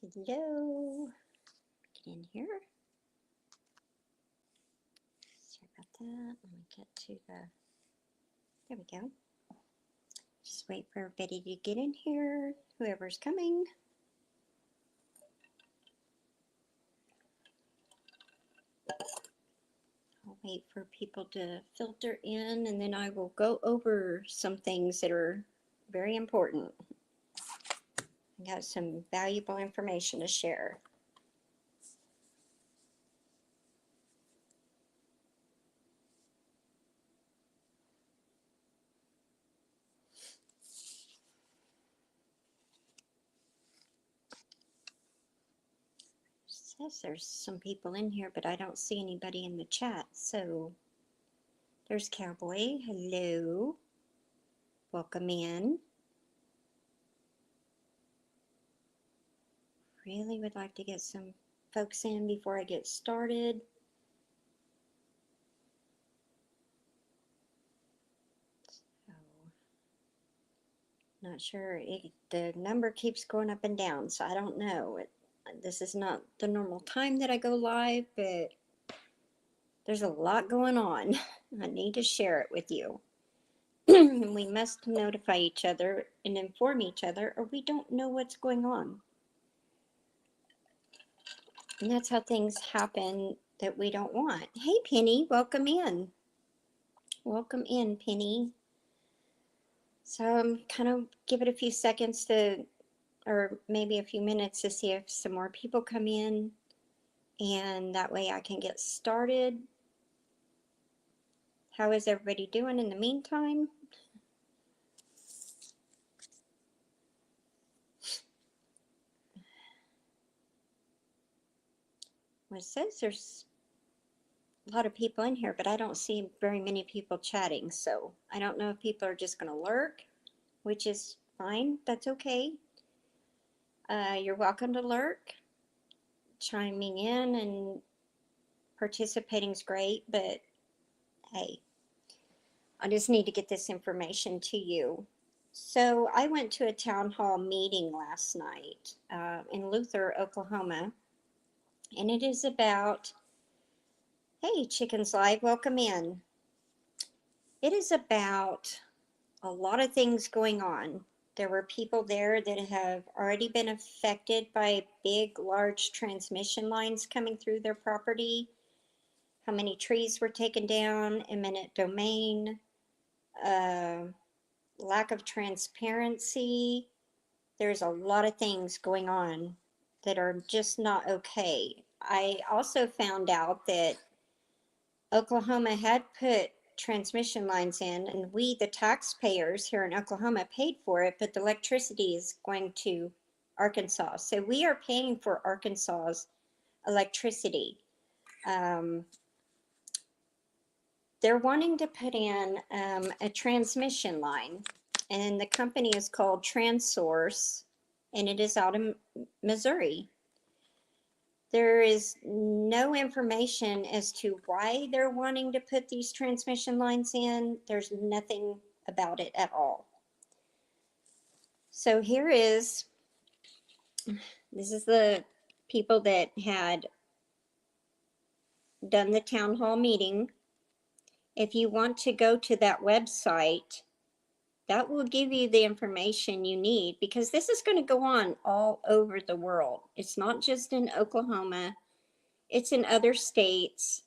Hello. Get in here. Sorry about that. Let me get to there we go. Just wait for everybody to get in here, whoever's coming. I'll wait for people to filter in, and then I will go over some things that are very important. I got some valuable information to share. It says there's some people in here, but I don't see anybody in the chat. So there's Cowboy. Hello. Welcome in. Really would like to get some folks in before I get started. So, not sure. The number keeps going up and down, so I don't know. This is not the normal time that I go live, but there's a lot going on. I need to share it with you. We must notify each other and inform each other, or we don't know what's going on. And that's how things happen that we don't want. Hey, Penny, welcome in. Welcome in, Penny. So I'm kind of give it a few seconds to, or maybe a few minutes to see if some more people come in, and that way I can get started. How is everybody doing in the meantime? Well, it says there's a lot of people in here, but I don't see very many people chatting, so I don't know if people are just going to lurk, which is fine. That's okay. You're welcome to lurk. Chiming in and participating is great, but hey, I just need to get this information to you. So I went to a town hall meeting last night in Luther, Oklahoma, and it is about, hey, Chickens Live, welcome in. It is about a lot of things going on. There were people there that have already been affected by big, large transmission lines coming through their property. How many trees were taken down, eminent domain, lack of transparency. There's a lot of things going on that are just not okay. I also found out that Oklahoma had put transmission lines in, and we, the taxpayers here in Oklahoma, paid for it, but the electricity is going to Arkansas. So we are paying for Arkansas's electricity. They're wanting to put in a transmission line, and the company is called TransSource, and it is out of Missouri. There is no information as to why they're wanting to put these transmission lines in. There's nothing about it at all. So here is, this is the people that had done the town hall meeting. If you want to go to that website, that will give you the information you need, because this is going to go on all over the world. It's not just in Oklahoma, it's in other states.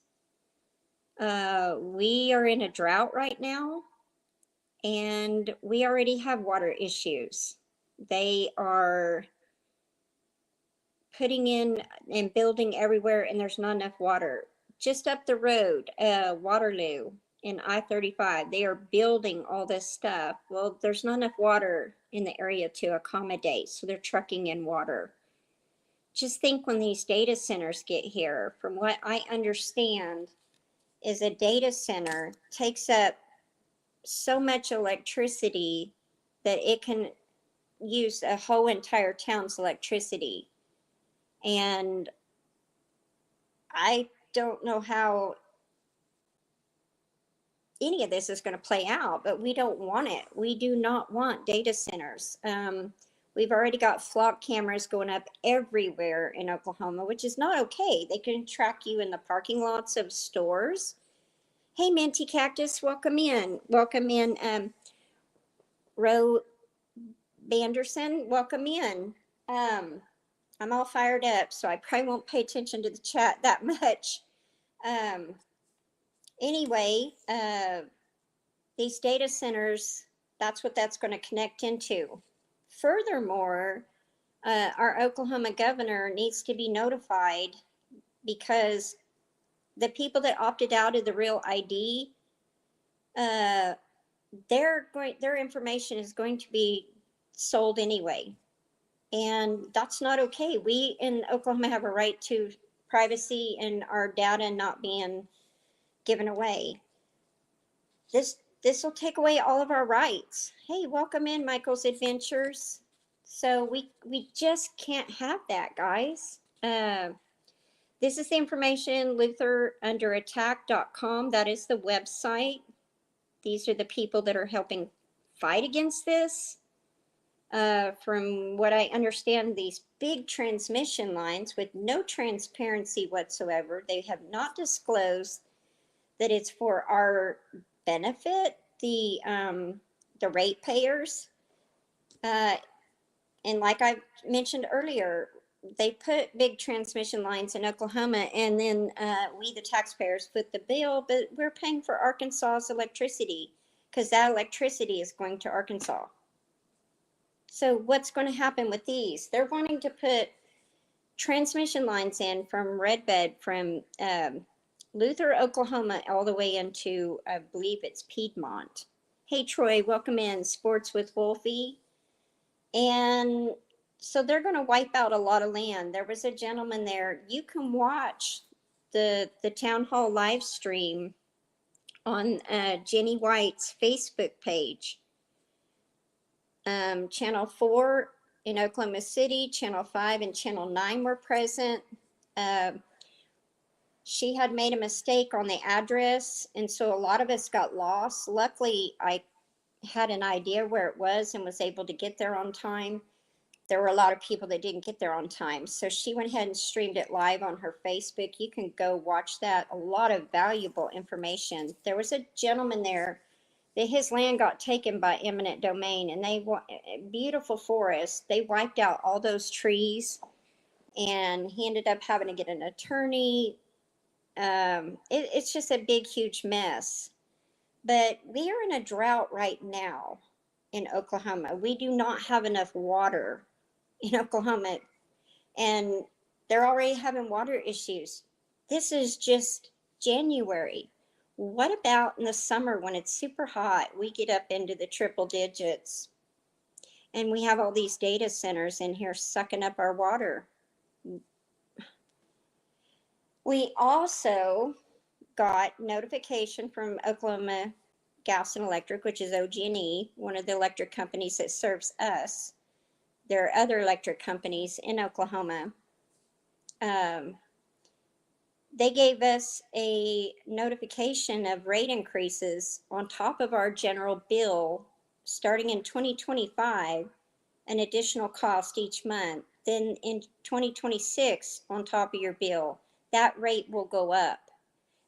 We are in a drought right now, and we already have water issues. They are putting in and building everywhere, and there's not enough water. Just up the road, Waterloo in I-35, they are building all this stuff. Well, there's not enough water in the area to accommodate, so they're trucking in water. Just think when these data centers get here, from what I understand, is a data center takes up so much electricity that it can use a whole entire town's electricity. And I don't know how any of this is going to play out, but we don't want it. We do not want data centers. We've already got flock cameras going up everywhere in Oklahoma, which is not okay. They can track you in the parking lots of stores. Hey, Minty Cactus, welcome in. Welcome in, Ro Banderson, welcome in. I'm all fired up, so I probably won't pay attention to the chat that much. Anyway, these data centers, that's what that's going to connect into. Furthermore, our Oklahoma governor needs to be notified because the people that opted out of the Real ID, their information is going to be sold anyway. And that's not okay. We in Oklahoma have a right to privacy and our data not being given away. This will take away all of our rights. Hey, welcome in Michael's Adventures. So we just can't have that, guys. This is the information, lutherunderattack.com. That is the website. These are the people that are helping fight against this. From what I understand, these big transmission lines with no transparency whatsoever, they have not disclosed that it's for our benefit, the ratepayers. And like I mentioned earlier, they put big transmission lines in Oklahoma, and then we, the taxpayers, foot the bill, but we're paying for Arkansas's electricity because that electricity is going to Arkansas. So what's going to happen with these? They're wanting to put transmission lines in from Red Bed, from Luther, Oklahoma, all the way into, I believe it's Piedmont. Hey, Troy, welcome in, Sports with Wolfie. And so they're going to wipe out a lot of land. There was a gentleman there. You can watch the town hall live stream on Jenny White's Facebook page. Channel 4 in Oklahoma City, Channel 5 and Channel 9 were present. She had made a mistake on the address, and so a lot of us got lost. Luckily, I had an idea where it was and was able to get there on time. There were a lot of people that didn't get there on time, so she went ahead and streamed it live on her Facebook. You can go watch that. A lot of valuable information. There was a gentleman there that his land got taken by eminent domain, and they beautiful forest. They wiped out all those trees, and he ended up having to get an attorney. It's just a big, huge mess. But we are in a drought right now in Oklahoma. We do not have enough water in Oklahoma, and they're already having water issues. This is just January. What about in the summer when it's super hot? We get up into the triple digits, and we have all these data centers in here sucking up our water. We also got notification from Oklahoma Gas and Electric, which is OG&E, one of the electric companies that serves us. There are other electric companies in Oklahoma. They gave us a notification of rate increases on top of our general bill starting in 2025, an additional cost each month. Then in 2026, on top of your bill, that rate will go up.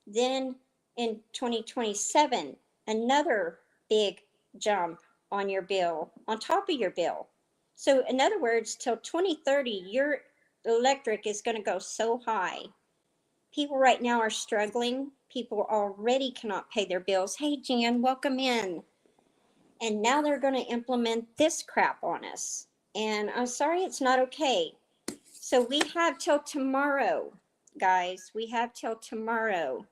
Then in 2027, another big jump on your bill, on top of your bill. So in other words, till 2030, your electric is going to go so high. People right now are struggling. People already cannot pay their bills. Hey, Jan, welcome in. And now they're going to implement this crap on us. And I'm sorry, it's not okay. So we have till tomorrow, guys. We have till tomorrow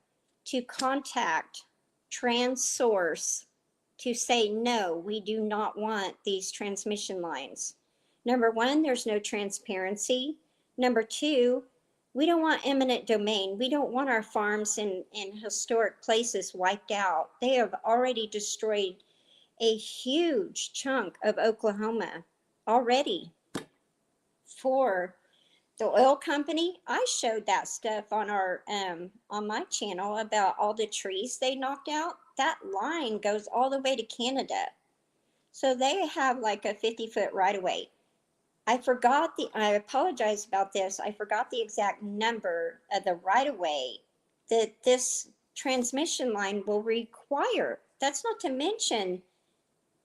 to contact TransSource to say, no, we do not want these transmission lines. Number one, there's no transparency. Number two, we don't want eminent domain. We don't want our farms in historic places wiped out. They have already destroyed a huge chunk of Oklahoma already. For the oil company, I showed that stuff on our on my channel about all the trees they knocked out. That line goes all the way to Canada. So they have like a 50-foot right of way. I apologize about this. I forgot the exact number of the right of way that this transmission line will require. That's not to mention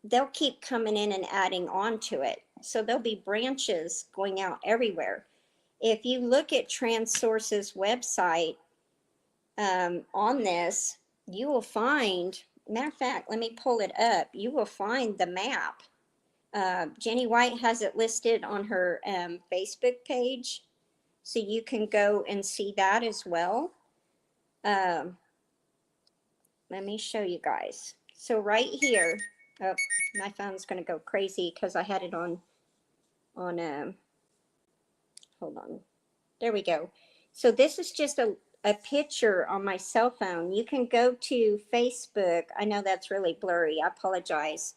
they'll keep coming in and adding on to it. So there'll be branches going out everywhere. If you look at TransSource's website on this, you will find, matter of fact, let me pull it up. You will find the map. Jenny White has it listed on her Facebook page, so you can go and see that as well. Um, let me show you guys. So right here, oh, my phone's going to go crazy because I had it on, hold on. There we go. So this is just a picture on my cell phone. You can go to Facebook. I know that's really blurry. I apologize.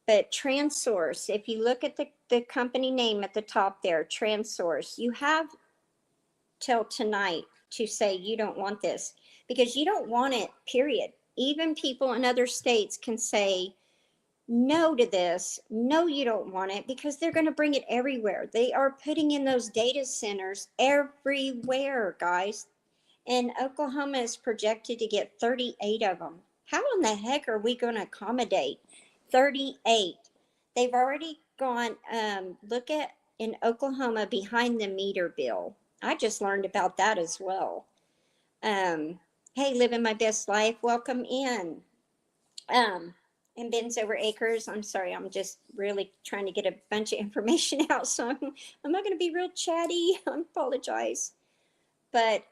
But TransSource, if you look at the company name at the top there, TransSource, you have till tonight to say you don't want this because you don't want it, period. Even people in other states can say no to this. No, you don't want it because they're going to bring it everywhere. They are putting in those data centers everywhere, guys. And Oklahoma is projected to get 38 of them. How in the heck are we going to accommodate 38? They've already gone, look at in Oklahoma behind the meter bill. I just learned about that as well. Hey, living my best life. Welcome in. And Ben's Over Acres. I'm sorry, I'm just really trying to get a bunch of information out, so I'm not going to be real chatty. I apologize. But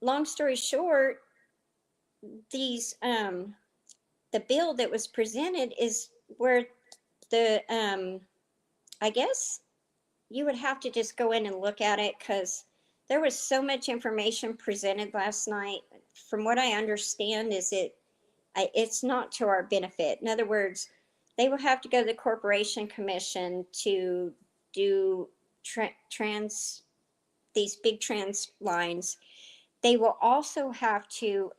long story short, these the bill that was presented is where the I guess you would have to just go in and look at it because there was so much information presented last night. From what I understand, is it's not to our benefit. In other words, they will have to go to the Corporation Commission to do these big trans lines. They will also have to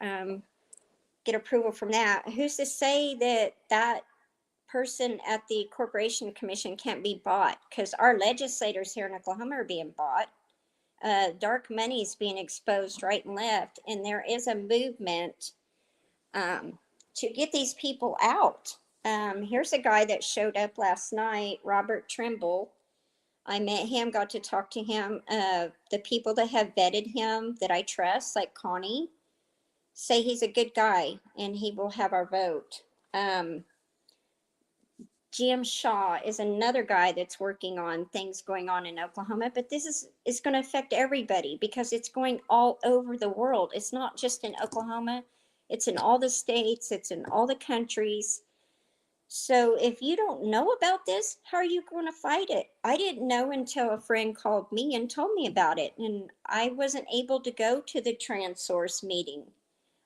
get approval from that. Who's to say that that person at the Corporation Commission can't be bought? Because our legislators here in Oklahoma are being bought. Dark money is being exposed right and left, and there is a movement to get these people out. Here's a guy that showed up last night, Robert Trimble. I met him, got to talk to him. The people that have vetted him that I trust, like Connie, say he's a good guy and he will have our vote. Jim Shaw is another guy that's working on things going on in Oklahoma, but this is going to affect everybody because it's going all over the world. It's not just in Oklahoma. It's in all the states. It's in all the countries. So if you don't know about this, how are you going to fight it? I didn't know until a friend called me and told me about it, and I wasn't able to go to the TransSource meeting.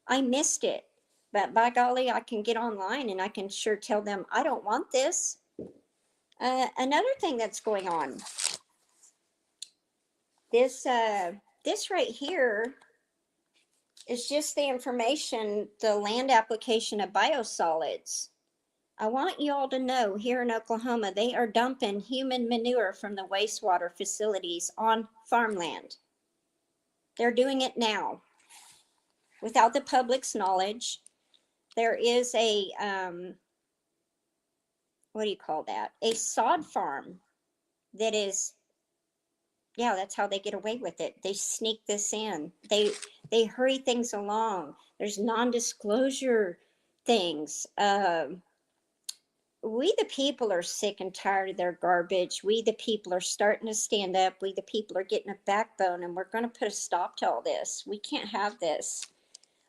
I missed it, but by golly, I can get online and I can sure tell them I don't want this. Another thing that's going on, this right here is just the information, the land application of biosolids. I want you all to know here in Oklahoma, they are dumping human manure from the wastewater facilities on farmland. They're doing it now without the public's knowledge. There is a, what do you call that? A sod farm that is, yeah, that's how they get away with it. They sneak this in. They hurry things along. There's non-disclosure things. We the people are sick and tired of their garbage. We the people are starting to stand up. We the people are getting a backbone, and we're going to put a stop to all this. We can't have this.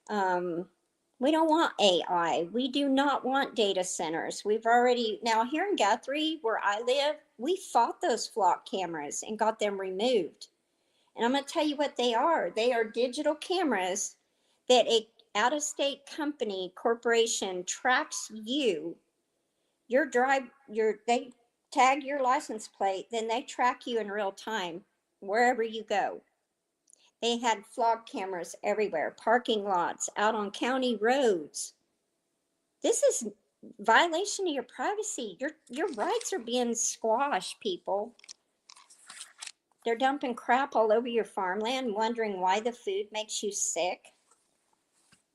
We don't want AI. We do not want data centers. We've already, now here in Guthrie, where I live, we fought those flock cameras and got them removed. And I'm going to tell you what they are. They are digital cameras that a out-of-state company, corporation tracks you. They tag your license plate, then they track you in real time wherever you go. They had flock cameras everywhere, parking lots, out on county roads. This is violation of your privacy. Your rights are being squashed, people. They're dumping crap all over your farmland, wondering why the food makes you sick.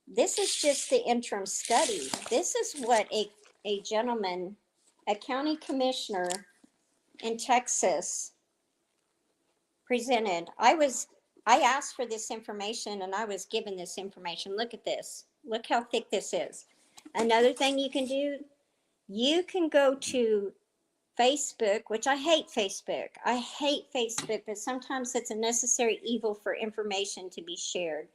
This is just the interim study. This is what a gentleman, a county commissioner in Texas presented. I asked for this information and I was given this information. Look at this. Look how thick this is. Another thing you can do, you can go to Facebook, which I hate Facebook. I hate Facebook, but sometimes it's a necessary evil for information to be shared.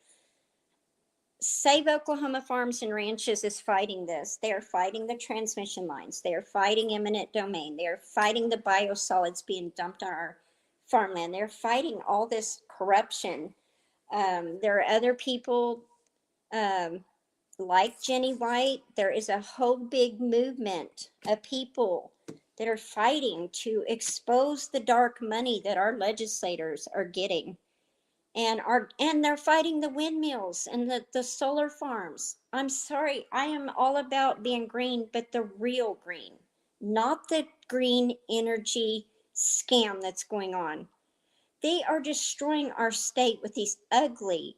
Save Oklahoma Farms and Ranches is fighting this. They are fighting the transmission lines. They are fighting eminent domain. They are fighting the biosolids being dumped on our farmland. They're fighting all this corruption. There are other people like Jenny White. There is a whole big movement of people that are fighting to expose the dark money that our legislators are getting. And they're fighting the windmills and the solar farms. I'm sorry, I am all about being green, but the real green, not the green energy scam that's going on. They are destroying our state with these ugly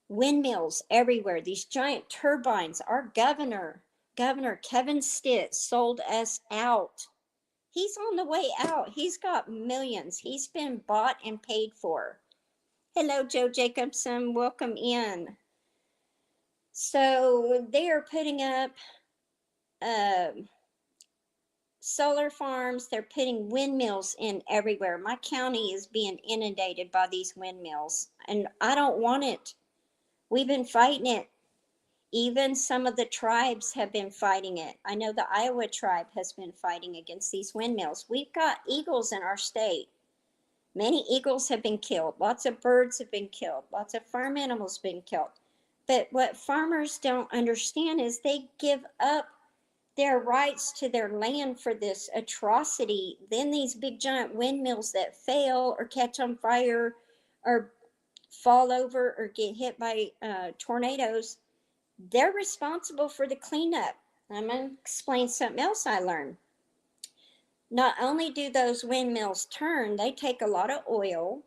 windmills everywhere, these giant turbines. Our Governor Kevin Stitt sold us out. He's on the way out. He's got millions. He's been bought and paid for. Hello, Joe Jacobson. Welcome in. So they are putting up solar farms. They're putting windmills in everywhere. My county is being inundated by these windmills, and I don't want it. We've been fighting it. Even some of the tribes have been fighting it. I know the Iowa tribe has been fighting against these windmills. We've got eagles in our state. Many eagles have been killed. Lots of birds have been killed. Lots of farm animals have been killed. But what farmers don't understand is they give up their rights to their land for this atrocity. Then these big giant windmills that fail or catch on fire or fall over or get hit by tornadoes, they're responsible for the cleanup. I'm going to explain something else I learned. Not only do those windmills turn, they take a lot of oil,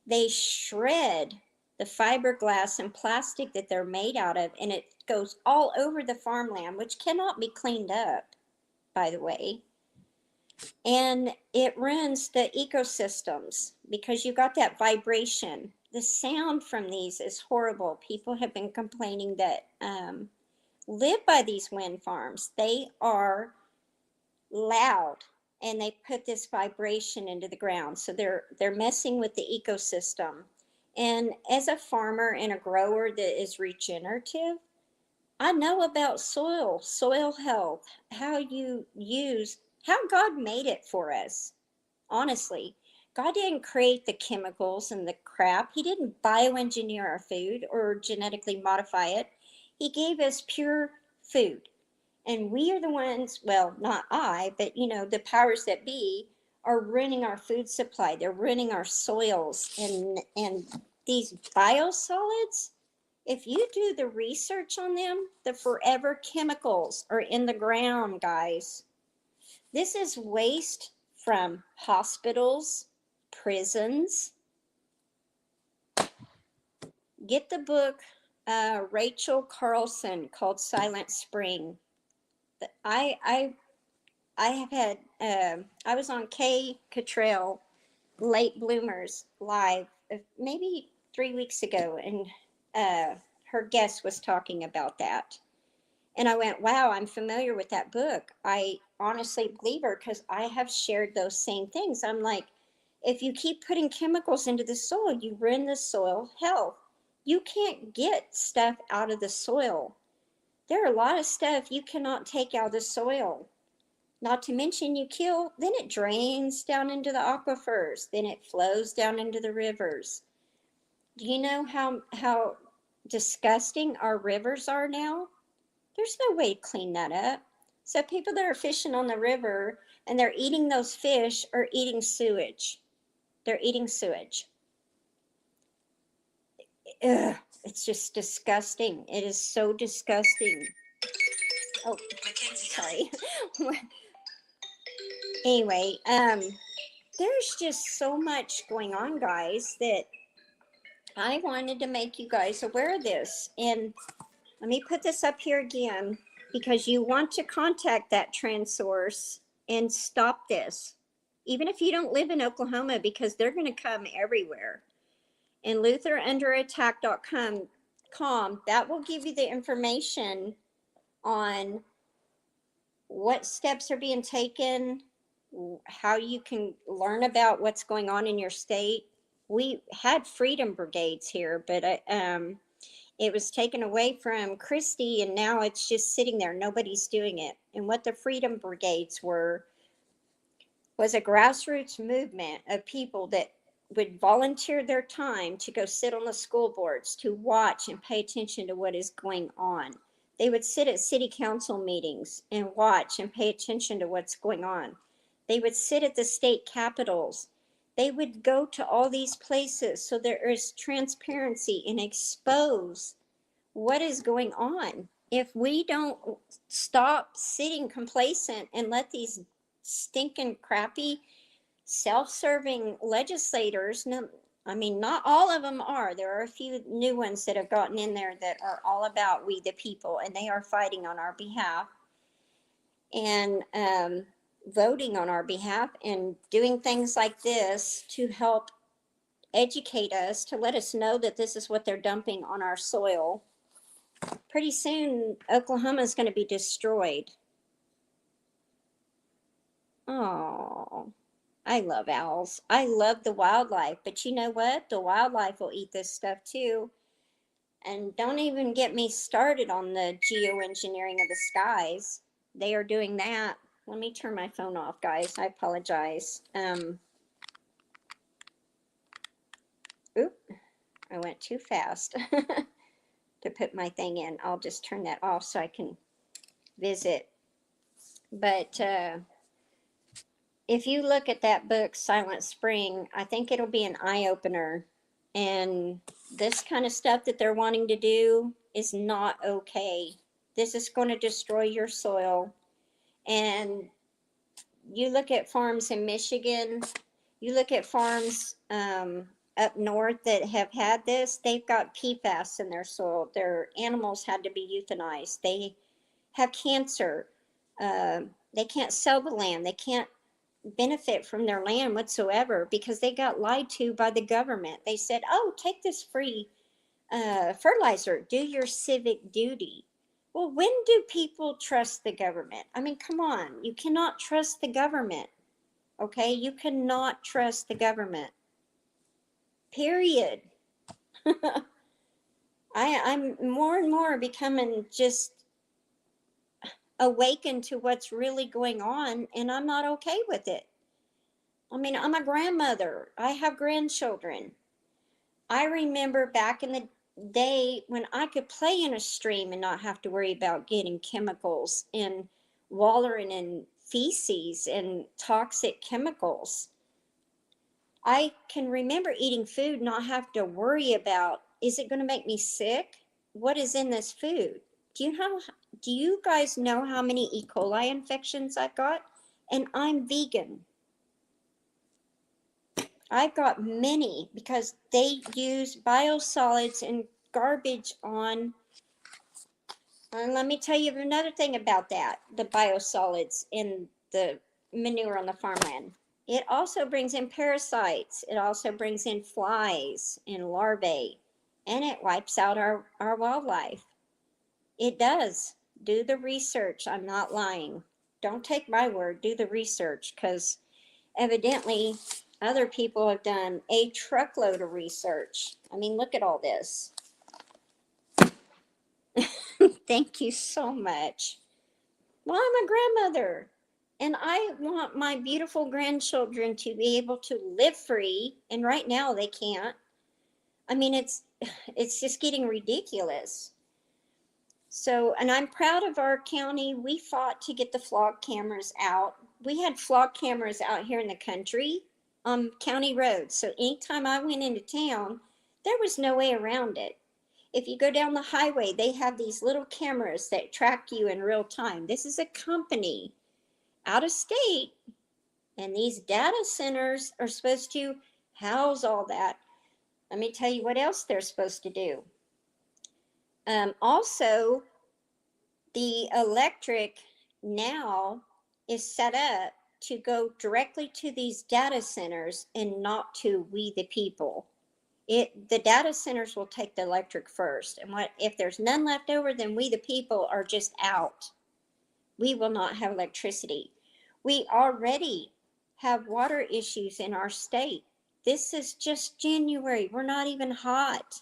they shred the fiberglass and plastic that they're made out of, and it goes all over the farmland, which cannot be cleaned up, by the way. And it ruins the ecosystems because you got that vibration. The sound from these is horrible. People have been complaining that live by these wind farms. They are loud and they put this vibration into the ground. So they're messing with the ecosystem. And as a farmer and a grower that is regenerative, I know about soil health, how God made it for us. Honestly, God didn't create the chemicals and the crap. He didn't bioengineer our food or genetically modify it. He gave us pure food. And we are the ones, well, not I, but the powers that be are ruining our food supply. They're ruining our soils and these biosolids. If you do the research on them, the forever chemicals are in the ground, guys. This is waste from hospitals, prisons. Get the book, Rachel Carlson, called Silent Spring. I have had, I was on Kay Cottrell, Late Bloomers Live, maybe 3 weeks ago, and her guest was talking about that. And I went, wow, I'm familiar with that book. I honestly believe her because I have shared those same things. I'm like, if you keep putting chemicals into the soil, you ruin the soil health. You can't get stuff out of the soil. There are a lot of stuff you cannot take out of the soil. Not to mention you kill, then it drains down into the aquifers, then it flows down into the rivers. Do you know how disgusting our rivers are now? There's no way to clean that up. So people that are fishing on the river and they're eating those fish are eating sewage. They're eating sewage. Ugh, it's just disgusting. It is so disgusting. Oh, sorry. Anyway, there's just so much going on, guys, that I wanted to make you guys aware of this. And let me put this up here again, because you want to contact that trans source and stop this. Even if you don't live in Oklahoma, because they're going to come everywhere. And LutherUnderAttack.com, that will give you the information on what steps are being taken, how you can learn about what's going on in your state. We had freedom brigades here, but it was taken away from Christie, and now it's just sitting there. Nobody's doing it. And what the freedom brigades were was a grassroots movement of people that would volunteer their time to go sit on the school boards to watch and pay attention to what is going on. They would sit at city council meetings and watch and pay attention to what's going on. They would sit at the state capitals. They would go to all these places so there is transparency and expose what is going on. If we don't stop sitting complacent and let these stinking crappy self-serving legislators, no, I mean, not all of them are. There are a few new ones that have gotten in there that are all about we the people, and they are fighting on our behalf and voting on our behalf and doing things like this to help educate us, to let us know that this is what they're dumping on our soil. Pretty soon, Oklahoma is going to be destroyed. Oh, I love owls. I love the wildlife, but you know what? The wildlife will eat this stuff too. And don't even get me started on the geoengineering of the skies. They are doing that. Let me turn my phone off, guys. I apologize. Oop, I went too fast to put my thing in. I'll just turn that off so I can visit. But if you look at that book, Silent Spring, I think it'll be an eye-opener. And this kind of stuff that they're wanting to do is not okay. This is going to destroy your soil. And you look at farms in Michigan, you look at farms up north that have had this, they've got PFAS in their soil. Their animals had to be euthanized. They have cancer. They can't sell the land. They can't benefit from their land whatsoever because they got lied to by the government. They said, oh, take this free fertilizer, do your civic duty. Well, when do people trust the government? I mean, come on, you cannot trust the government. Okay, you cannot trust the government. Period. I'm more and more becoming just awakened to what's really going on, and I'm not okay with it. I mean, I'm a grandmother. I have grandchildren. I remember back in the day when I could play in a stream and not have to worry about getting chemicals and wallowing in feces and toxic chemicals. I can remember eating food, not have to worry about, is it going to make me sick? What is in this food? Do you guys know how many E. coli infections I've got? And I'm vegan. I've got many because they use biosolids and garbage on. And let me tell you another thing about that, the biosolids in the manure on the farmland. It also brings in parasites. It also brings in flies and larvae, and it wipes out our wildlife. It does. Do the research. I'm not lying. Don't take my word. Do the research, because evidently other people have done a truckload of research. I mean, look at all this. Thank you so much. Well, I'm a grandmother, and I want my beautiful grandchildren to be able to live free, and right now they can't. I mean, it's just getting ridiculous. So, and I'm proud of our county. We fought to get the flock cameras out. We had flock cameras out here in the country on county roads. So anytime I went into town, there was no way around it. If you go down the highway, they have these little cameras that track you in real time. This is a company out of state, and these data centers are supposed to house all that. Let me tell you what else they're supposed to do. Also, the electric now is set up to go directly to these data centers and not to we the people. The data centers will take the electric first, and what if there's none left over, then we the people are just out. We will not have electricity. We already have water issues in our state. This is just January. We're not even hot,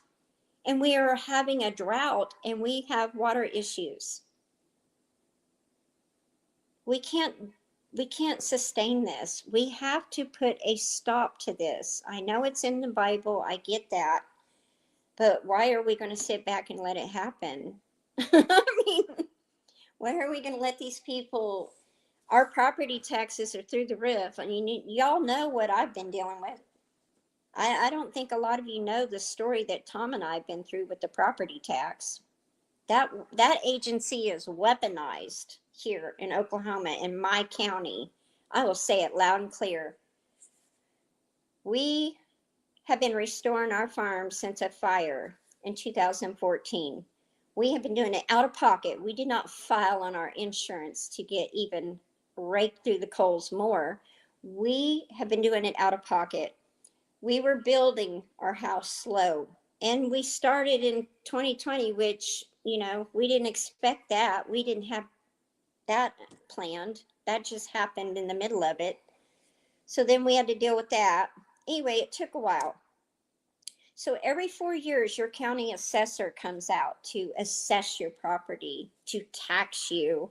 and we are having a drought, and we have water issues. We can't sustain this. We have to put a stop to this. I know it's in the Bible, I get that, but why are we going to sit back and let it happen? I mean, why are we going to let these people, our property taxes are through the roof. I mean, y'all know what I've been dealing with. I don't think a lot of you know the story that Tom and I have been through with the property tax. That agency is weaponized here in Oklahoma, in my county. I will say it loud and clear. We have been restoring our farm since a fire in 2014. We have been doing it out of pocket. We did not file on our insurance to get even raked through the coals more. We have been doing it out of pocket. We were building our house slow, and we started in 2020, which, we didn't expect that. We didn't have that planned. That just happened in the middle of it. So then we had to deal with that. Anyway, it took a while. So every 4 years, your county assessor comes out to assess your property, to tax you.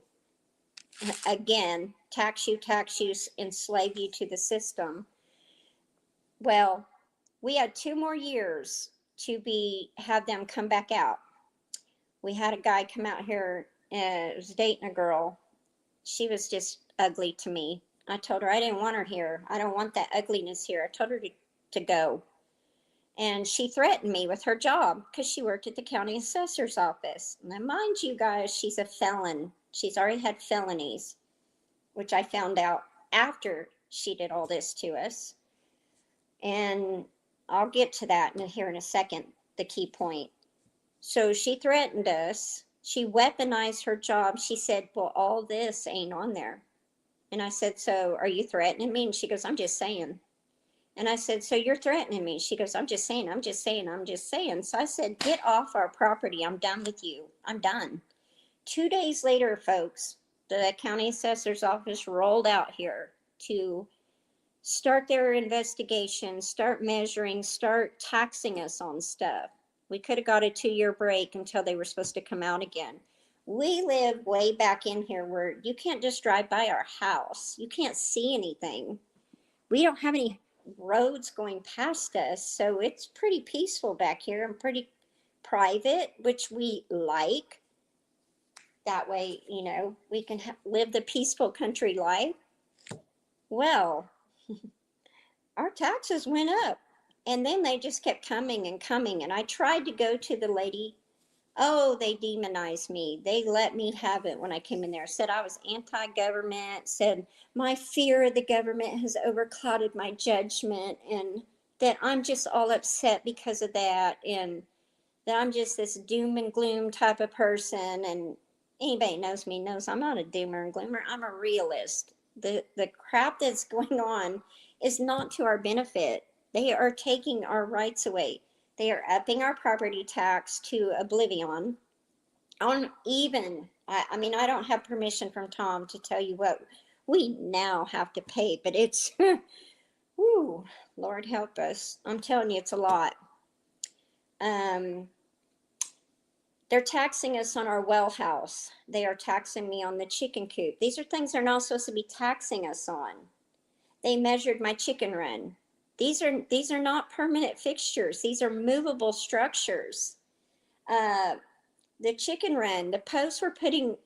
Again, tax you, enslave you to the system. Well, we had 2 more years to have them come back out. We had a guy come out here, was dating a girl. She was just ugly to me. I told her I didn't want her here. I don't want that ugliness here. I told her to go. And she threatened me with her job because she worked at the county assessor's office. Now, mind you guys, she's a felon. She's already had felonies, which I found out after she did all this to us. And I'll get to that here in a second, the key point. So she threatened us. She weaponized her job. She said, well, all this ain't on there. And I said, so are you threatening me? And she goes, I'm just saying. And I said, so you're threatening me? She goes, I'm just saying. So I said, get off our property. I'm done with you. I'm done. 2 days later, folks, the county assessor's office rolled out here to start their investigation, start measuring, start taxing us on stuff. We could have got a 2-year break until they were supposed to come out again. We live way back in here where you can't just drive by our house. You can't see anything. We don't have any roads going past us, so it's pretty peaceful back here and pretty private, which we like. That way, we can live the peaceful country life. Well, our taxes went up, and then they just kept coming and coming. And I tried to go to the lady. Oh, they demonized me. They let me have it when I came in there. Said I was anti-government, said my fear of the government has overclouded my judgment, and that I'm just all upset because of that, and that I'm just this doom and gloom type of person. And anybody knows me knows I'm not a doomer and gloomer. I'm a realist. The crap that's going on is not to our benefit. They are taking our rights away. They are upping our property tax to oblivion. I don't have permission from Tom to tell you what we now have to pay, but it's, whoo, Lord help us. I'm telling you, it's a lot. They're taxing us on our well house. They are taxing me on the chicken coop. These are things they're not supposed to be taxing us on. They measured my chicken run. These are not permanent fixtures. These are movable structures. The chicken run, the posts were put in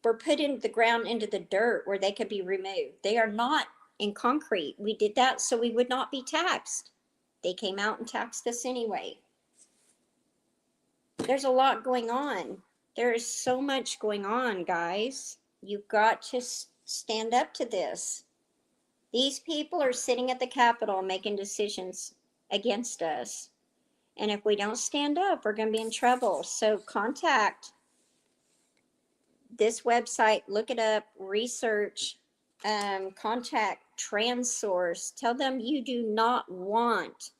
the ground into the dirt where they could be removed. They are not in concrete. We did that so we would not be taxed. They came out and taxed us anyway. There's a lot going on. There is so much going on, guys. You've got to stand up to this. These people are sitting at the Capitol making decisions against us. And if we don't stand up, we're going to be in trouble. So contact this website, look it up, research, contact TransSource. Tell them you do not want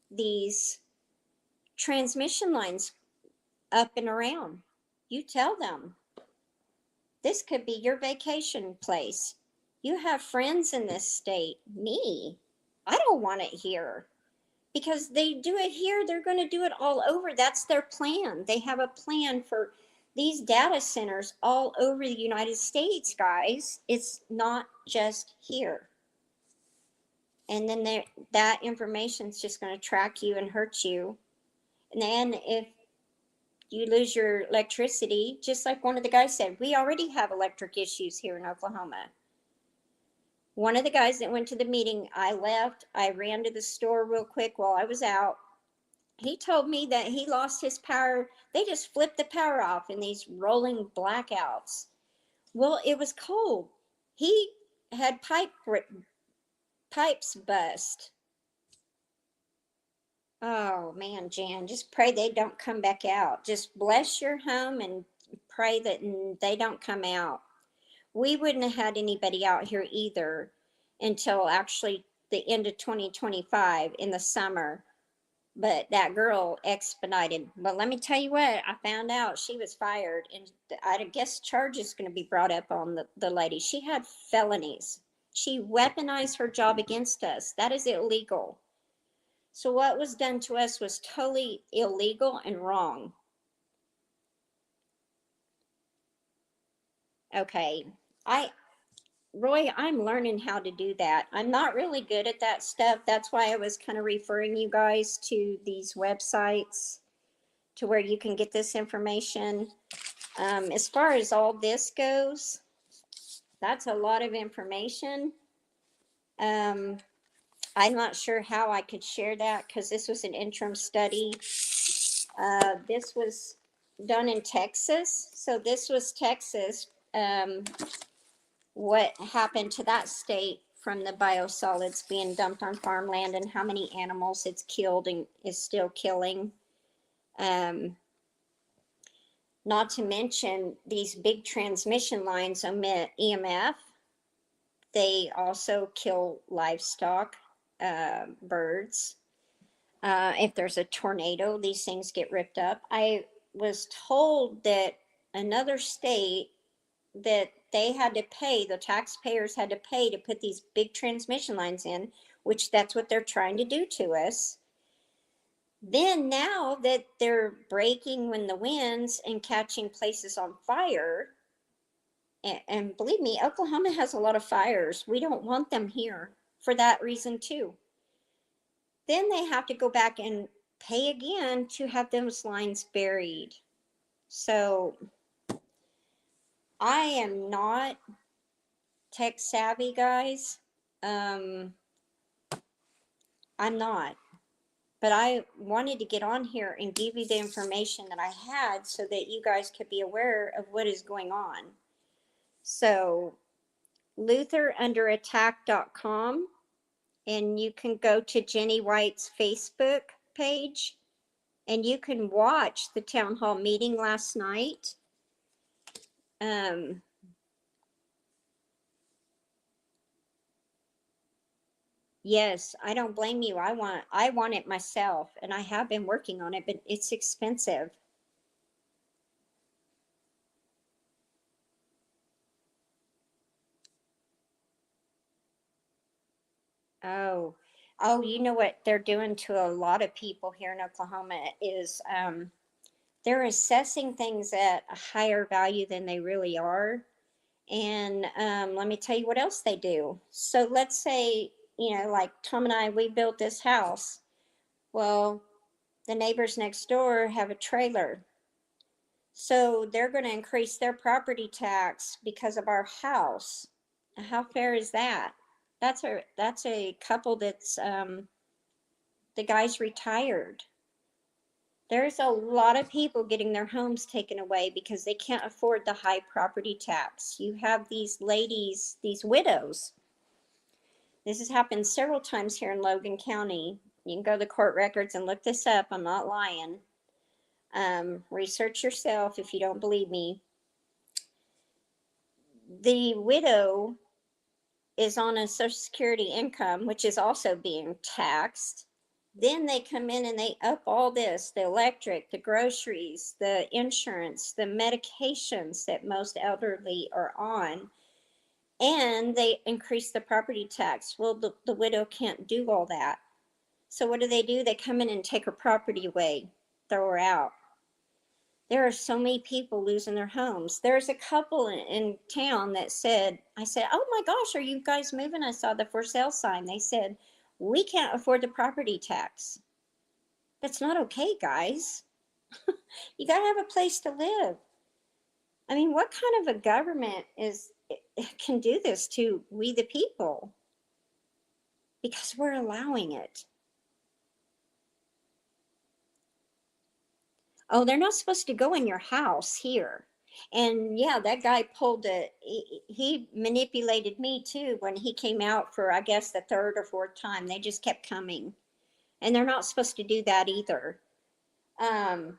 these transmission lines up and around. You tell them. This could be your vacation place. You have friends in this state. Me, I don't want it here. Because they do it here, they're going to do it all over. That's their plan. They have a plan for these data centers all over the United States, guys. It's not just here. And then that information is just going to track you and hurt you. And then if you lose your electricity, just like one of the guys said, we already have electric issues here in Oklahoma. One of the guys that went to the meeting, I left. I ran to the store real quick while I was out. He told me that he lost his power. They just flipped the power off in these rolling blackouts. Well, it was cold. He had pipes bust. Oh man, Jan, just pray they don't come back out. Just bless your home and pray that they don't come out. We wouldn't have had anybody out here either until actually the end of 2025 in the summer. But that girl expedited. But let me tell you what, I found out she was fired, and I guess charges going to be brought up on the lady. She had felonies. She weaponized her job against us. That is illegal. So what was done to us was totally illegal and wrong. Okay, Roy, I'm learning how to do that. I'm not really good at that stuff. That's why I was kind of referring you guys to these websites to where you can get this information. As far as all this goes, that's a lot of information. I'm not sure how I could share that because this was an interim study. This was done in Texas. So this was Texas. What happened to that state from the biosolids being dumped on farmland and how many animals it's killed and is still killing. Not to mention these big transmission lines emit EMF. They also kill livestock, birds. If there's a tornado, these things get ripped up. I was told that another state that they had to pay, the taxpayers had to pay to put these big transmission lines in, which that's what they're trying to do to us. Then now that they're breaking when the winds and catching places on fire, and believe me, Oklahoma has a lot of fires. We don't want them here for that reason too. Then they have to go back and pay again to have those lines buried. So I am not tech savvy, guys. I'm not. But I wanted to get on here and give you the information that I had so that you guys could be aware of what is going on. So LutherUnderAttack.com, and you can go to Jenny White's Facebook page and you can watch the town hall meeting last night. Yes, I don't blame you. I want it myself, and I have been working on it, but it's expensive. Oh, you know what they're doing to a lot of people here in Oklahoma is they're assessing things at a higher value than they really are. And let me tell you what else they do. So let's say, like Tom and I, we built this house. Well, the neighbors next door have a trailer. So they're going to increase their property tax because of our house. How fair is that? That's a couple that's the guy's retired. There's a lot of people getting their homes taken away because they can't afford the high property tax. You have these ladies, these widows. This has happened several times here in Logan County. You can go to the court records and look this up. I'm not lying. Research yourself if you don't believe me. The widow is on a Social Security income, which is also being taxed. Then they come in and they up all this, the electric, the groceries, the insurance, the medications that most elderly are on, and they increase the property tax. Well, the widow can't do all that. So what do? They come in and take her property away, throw her out. There are so many people losing their homes. There's a couple in town that said, I said, "Oh my gosh, are you guys moving?" I saw the for sale sign. They said, "We can't afford the property tax." That's not okay, guys. You got to have a place to live. I mean, what kind of a government can do this to we the people? Because we're allowing it. Oh, they're not supposed to go in your house here. And yeah, that guy pulled it. He manipulated me too when he came out for, I guess, the third or fourth time. They just kept coming. And they're not supposed to do that either. Um,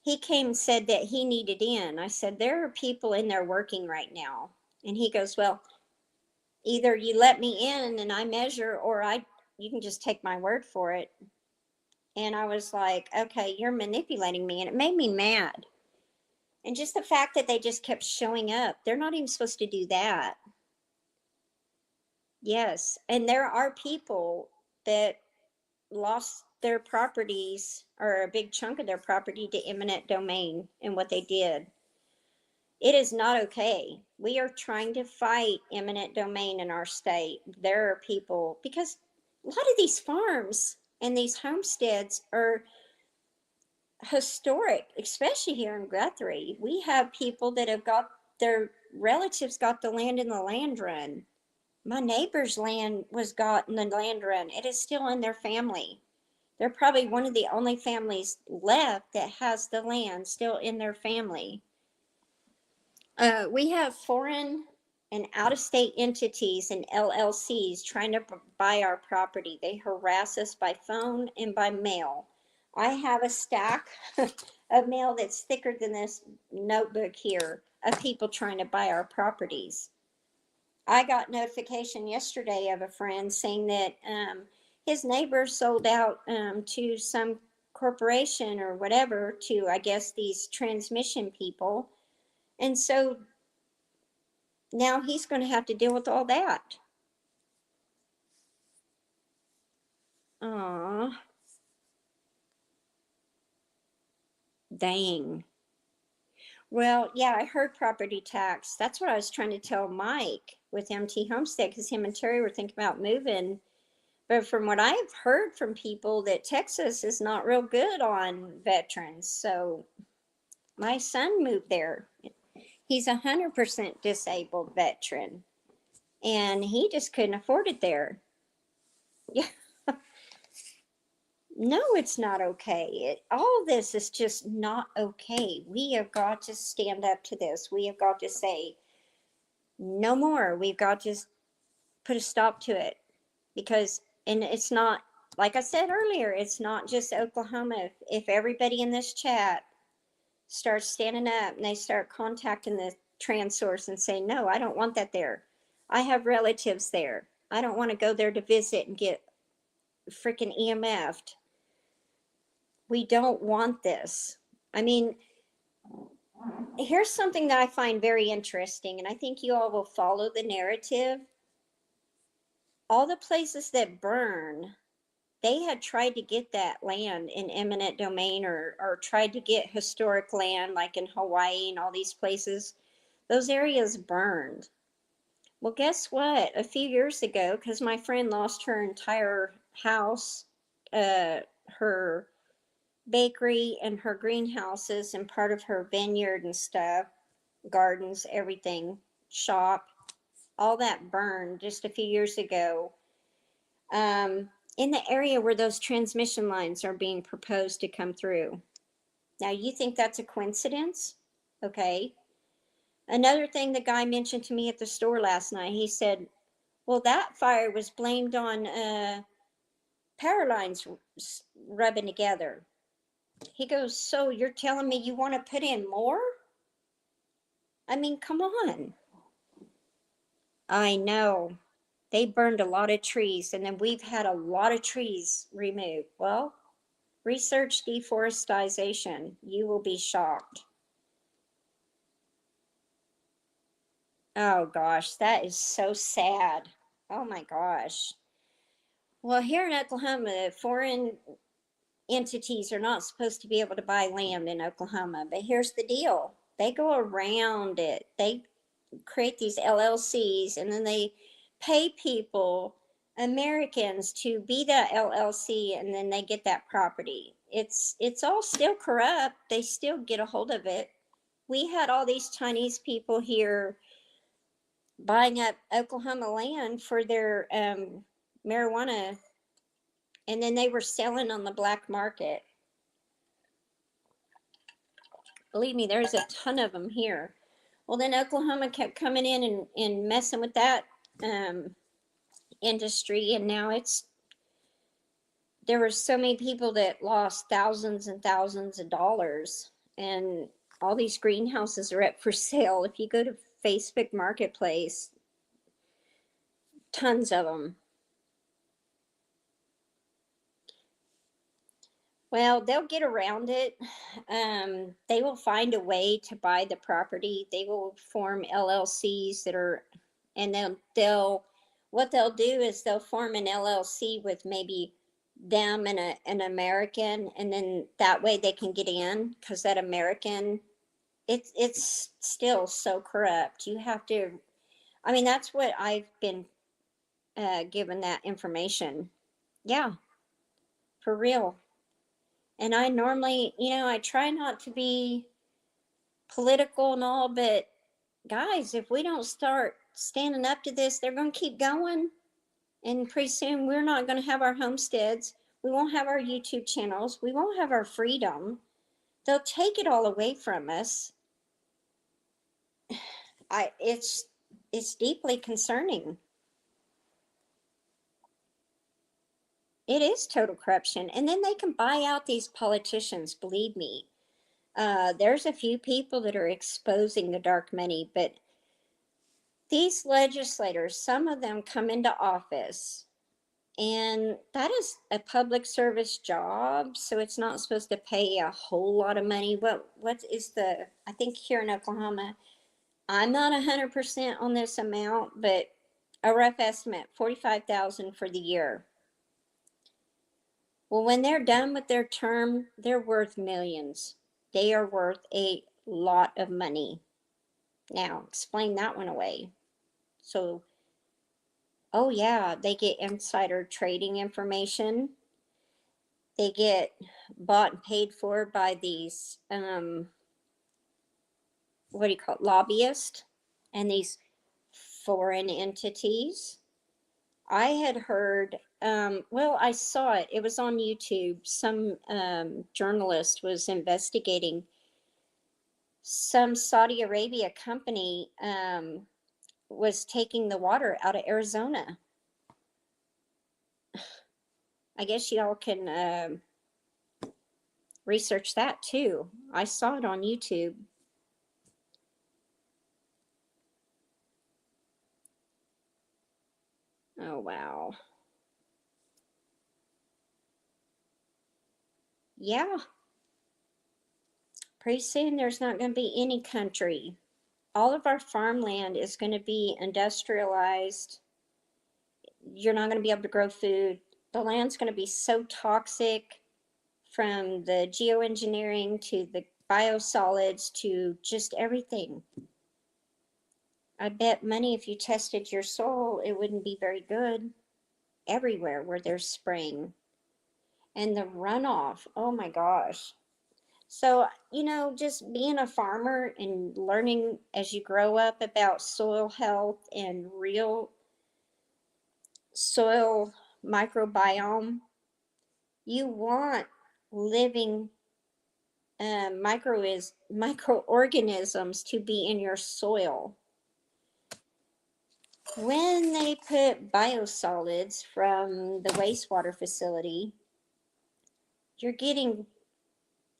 he came and said that he needed in. I said, there are people in there working right now. And he goes, well, either you let me in and I measure, or you can just take my word for it. And I was like, okay, you're manipulating me. And it made me mad. And just the fact that they just kept showing up, they're not even supposed to do that. Yes. And there are people that lost their properties or a big chunk of their property to eminent domain and what they did. It is not okay. We are trying to fight eminent domain in our state. There are people, because a lot of these farms and these homesteads are historic, especially here in Guthrie. We have people that have got their relatives got the land in the land run. My neighbor's land was got in the land run. It is still in their family. They're probably one of the only families left that has the land still in their family. We have foreign and out of state entities and LLCs trying to buy our property. They harass us by phone and by mail. I have a stack of mail that's thicker than this notebook here of people trying to buy our properties. I got notification yesterday of a friend saying that his neighbor sold out to some corporation or whatever, to, I guess, these transmission people. And so now he's going to have to deal with all that. Aw, dang. Well, yeah, I heard property tax. That's what I was trying to tell Mike with MT Homestead, because him and Terry were thinking about moving. But from what I've heard from people, that Texas is not real good on veterans. So my son moved there. He's 100% disabled veteran, and he just couldn't afford it there. Yeah. No, it's not okay. All this is just not okay. We have got to stand up to this. We have got to say no more. We've got to put a stop to it, because, and it's not, like I said earlier, it's not just Oklahoma. If everybody in this chat starts standing up and they start contacting the trans source and say, no, I don't want that there. I have relatives there. I don't want to go there to visit and get freaking EMF'd. We don't want this. I mean, here's something that I find very interesting, and I think you all will follow the narrative. All the places that burn, they had tried to get that land in eminent domain, or tried to get historic land, like in Hawaii and all these places. Those areas burned. Well, guess what? A few years ago, because my friend lost her entire house, her bakery and her greenhouses and part of her vineyard and stuff, gardens, everything, shop, all that burned just a few years ago. in the area where those transmission lines are being proposed to come through. Now, you think that's a coincidence? Okay. Another thing the guy mentioned to me at the store last night, he said, well, that fire was blamed on power lines rubbing together. He goes, so you're telling me you want to put in more? I mean, come on. I know. They burned a lot of trees, and then we've had a lot of trees removed. Well, research deforestation. You will be shocked. Oh gosh, that is so sad. Oh my gosh. Well, here in Oklahoma, foreign entities are not supposed to be able to buy land in Oklahoma, but here's the deal. They go around it. They create these LLCs, and then they pay people, Americans, to be that LLC, and then they get that property. It's all still corrupt. They still get a hold of it. We had all these Chinese people here buying up Oklahoma land for their marijuana, and then they were selling on the black market. Believe me, there's a ton of them here. Well, then Oklahoma kept coming in and messing with that industry, and now there were so many people that lost thousands and thousands of dollars, and all these greenhouses are up for sale. If you go to Facebook Marketplace, tons of them. Well, they'll get around it. They will find a way to buy the property. They will form LLCs that are, and what they'll do is they'll form an LLC with maybe them and an American, and then that way they can get in, because that American, it's still so corrupt. You have to, I mean, that's what I've been given that information. Yeah, for real. And I normally, I try not to be political and all, but guys, if we don't start standing up to this, they're going to keep going. And pretty soon we're not going to have our homesteads. We won't have our YouTube channels. We won't have our freedom. They'll take it all away from us. It's deeply concerning. It is total corruption. And then they can buy out these politicians, believe me. There's a few people that are exposing the dark money, but these legislators, some of them come into office, and that is a public service job, so it's not supposed to pay a whole lot of money. What is I think here in Oklahoma, I'm not 100% on this amount, but a rough estimate, 45,000 for the year. Well, when they're done with their term, they're worth millions. They are worth a lot of money. Now, explain that one away. So, oh yeah, they get insider trading information. They get bought and paid for by these, what do you call it, lobbyists and these foreign entities. I had heard, well, I saw it. It was on YouTube. Some journalist was investigating some Saudi Arabia company was taking the water out of Arizona. I guess y'all can research that too. I saw it on YouTube. Oh, wow. Yeah. Pretty soon there's not going to be any country. All of our farmland is going to be industrialized. You're not going to be able to grow food. The land's going to be so toxic, from the geoengineering to the biosolids to just everything. I bet money if you tested your soil, it wouldn't be very good everywhere where there's spraying. And the runoff, oh my gosh. So, just being a farmer and learning as you grow up about soil health and real soil microbiome. You want living microorganisms to be in your soil. When they put biosolids from the wastewater facility, you're getting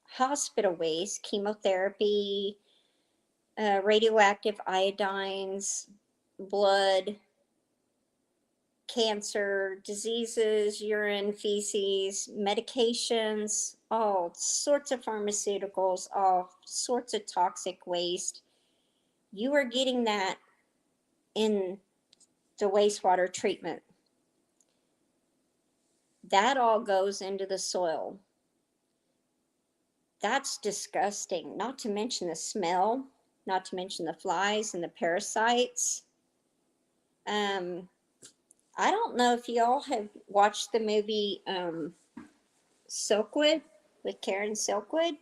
hospital waste, chemotherapy, radioactive iodines, blood, cancer, diseases, urine, feces, medications, all sorts of pharmaceuticals, all sorts of toxic waste. You are getting that in the wastewater treatment. That all goes into the soil. That's disgusting, not to mention the smell, not to mention the flies and the parasites. I don't know if y'all have watched the movie Silkwood with Karen Silkwood.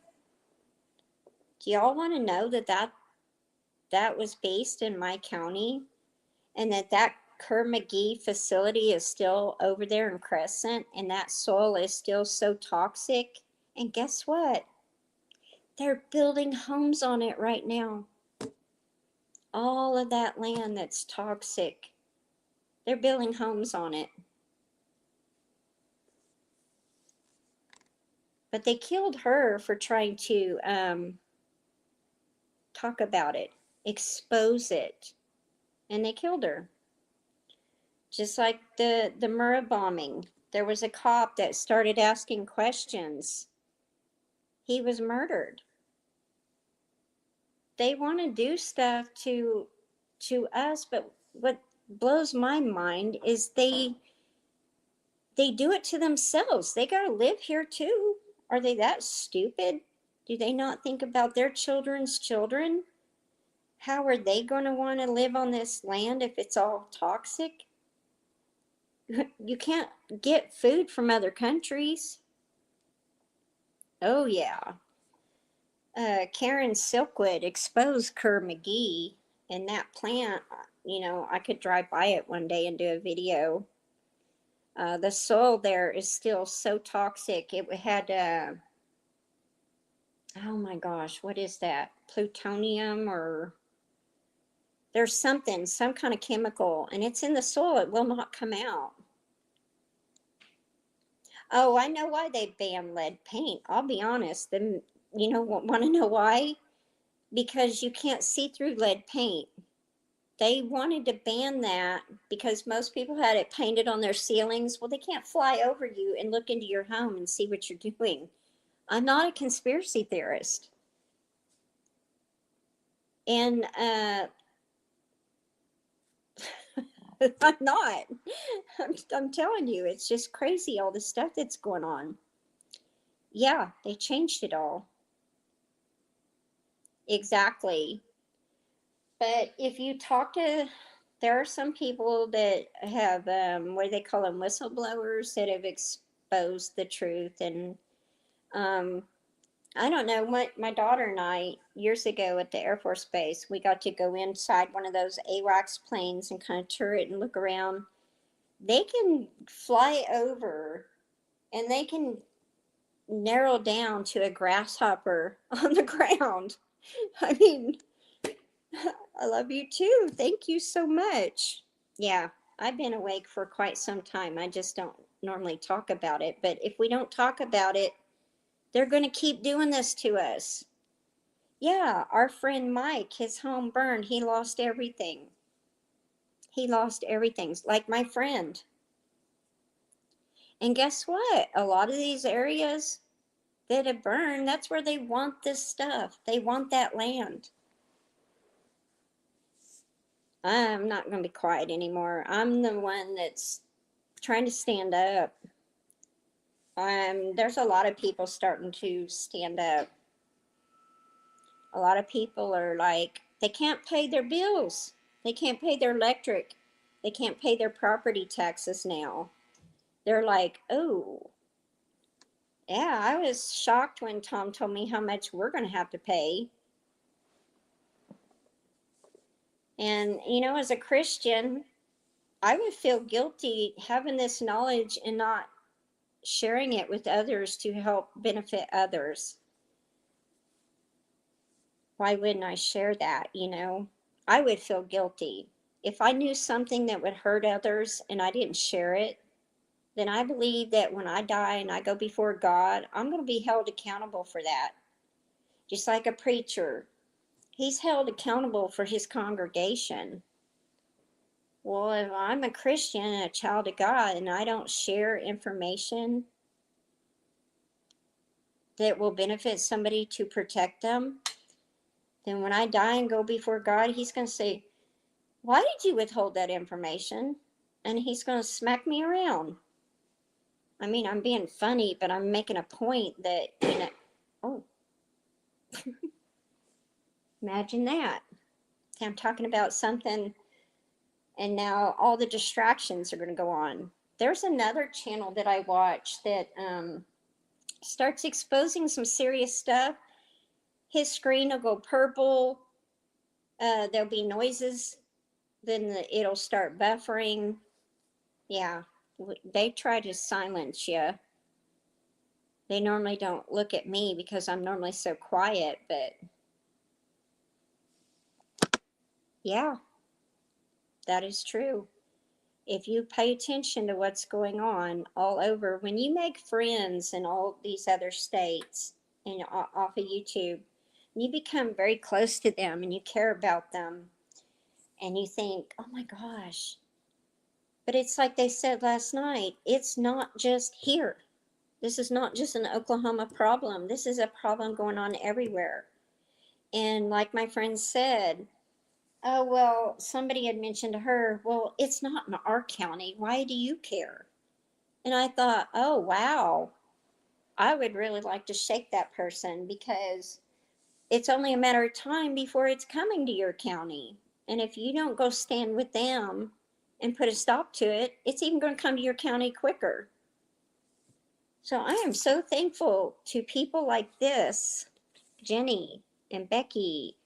Do y'all want to know that was based in my county, and that Kerr-McGee facility is still over there in Crescent, and that soil is still so toxic? And guess what? They're building homes on it right now. All of that land that's toxic, they're building homes on it. But they killed her for trying to talk about it, expose it, and they killed her. Just like the Murrah bombing, there was a cop that started asking questions. He was murdered. They want to do stuff to us, but what blows my mind is they do it to themselves. They got to live here too. Are they that stupid? Do they not think about their children's children? How are they going to want to live on this land if it's all toxic? You can't get food from other countries. Oh, yeah. Karen Silkwood exposed Kerr-McGee in that plant. You know, I could drive by it one day and do a video. The soil there is still so toxic. It had, oh my gosh, what is that? Plutonium, or there's something, some kind of chemical, and it's in the soil. It will not come out. Oh, I know why they banned lead paint. I'll be honest. You know, want to know why? Because you can't see through lead paint. They wanted to ban that because most people had it painted on their ceilings. Well, they can't fly over you and look into your home and see what you're doing. I'm not a conspiracy theorist. And I'm not. I'm telling you, it's just crazy, all the stuff that's going on. Yeah, they changed it all. Exactly. But if you talk to, there are some people that have, what do they call them, whistleblowers, that have exposed the truth. And I don't know, my daughter and I, years ago at the Air Force Base, we got to go inside one of those AWACS planes and kind of tour it and look around. They can fly over and they can narrow down to a grasshopper on the ground. I mean, I love you too. Thank you so much. Yeah, I've been awake for quite some time. I just don't normally talk about it. But if we don't talk about it, they're going to keep doing this to us. Yeah, our friend Mike, his home burned. He lost everything. He lost everything, like my friend. And guess what? A lot of these areas that have burned, that's where they want this stuff. They want that land. I'm not going to be quiet anymore. I'm the one that's trying to stand up. There's a lot of people starting to stand up. A lot of people are like, they can't pay their bills. They can't pay their electric. They can't pay their property taxes now. They're like, oh, yeah, I was shocked when Tom told me how much we're going to have to pay. And, you know, as a Christian, I would feel guilty having this knowledge and not sharing it with others to help benefit others. Why wouldn't I share that? I would feel guilty. If I knew something that would hurt others and I didn't share it, then I believe that when I die and I go before God, I'm going to be held accountable for that. Just like a preacher, he's held accountable for his congregation. Well, if I'm a Christian and a child of God and I don't share information that will benefit somebody to protect them, then when I die and go before God, he's going to say, why did you withhold that information? And he's going to smack me around. I mean, I'm being funny, but I'm making a point that, oh, imagine that. I'm talking about something, and now all the distractions are going to go on. There's another channel that I watch that starts exposing some serious stuff. His screen will go purple. There'll be noises. Then it'll start buffering. Yeah, they try to silence you. They normally don't look at me because I'm normally so quiet, but yeah, that is true. If you pay attention to what's going on all over, when you make friends in all these other states and off of YouTube, you become very close to them and you care about them and you think, oh my gosh. But it's like they said last night, it's not just here. This is not just an Oklahoma problem. This is a problem going on everywhere. And like my friend said, oh, well, somebody had mentioned to her, well, it's not in our county. Why do you care? And I thought, oh, wow, I would really like to shake that person because it's only a matter of time before it's coming to your county. And if you don't go stand with them and put a stop to it, it's even going to come to your county quicker. So I am so thankful to people like this, Jenny and Becky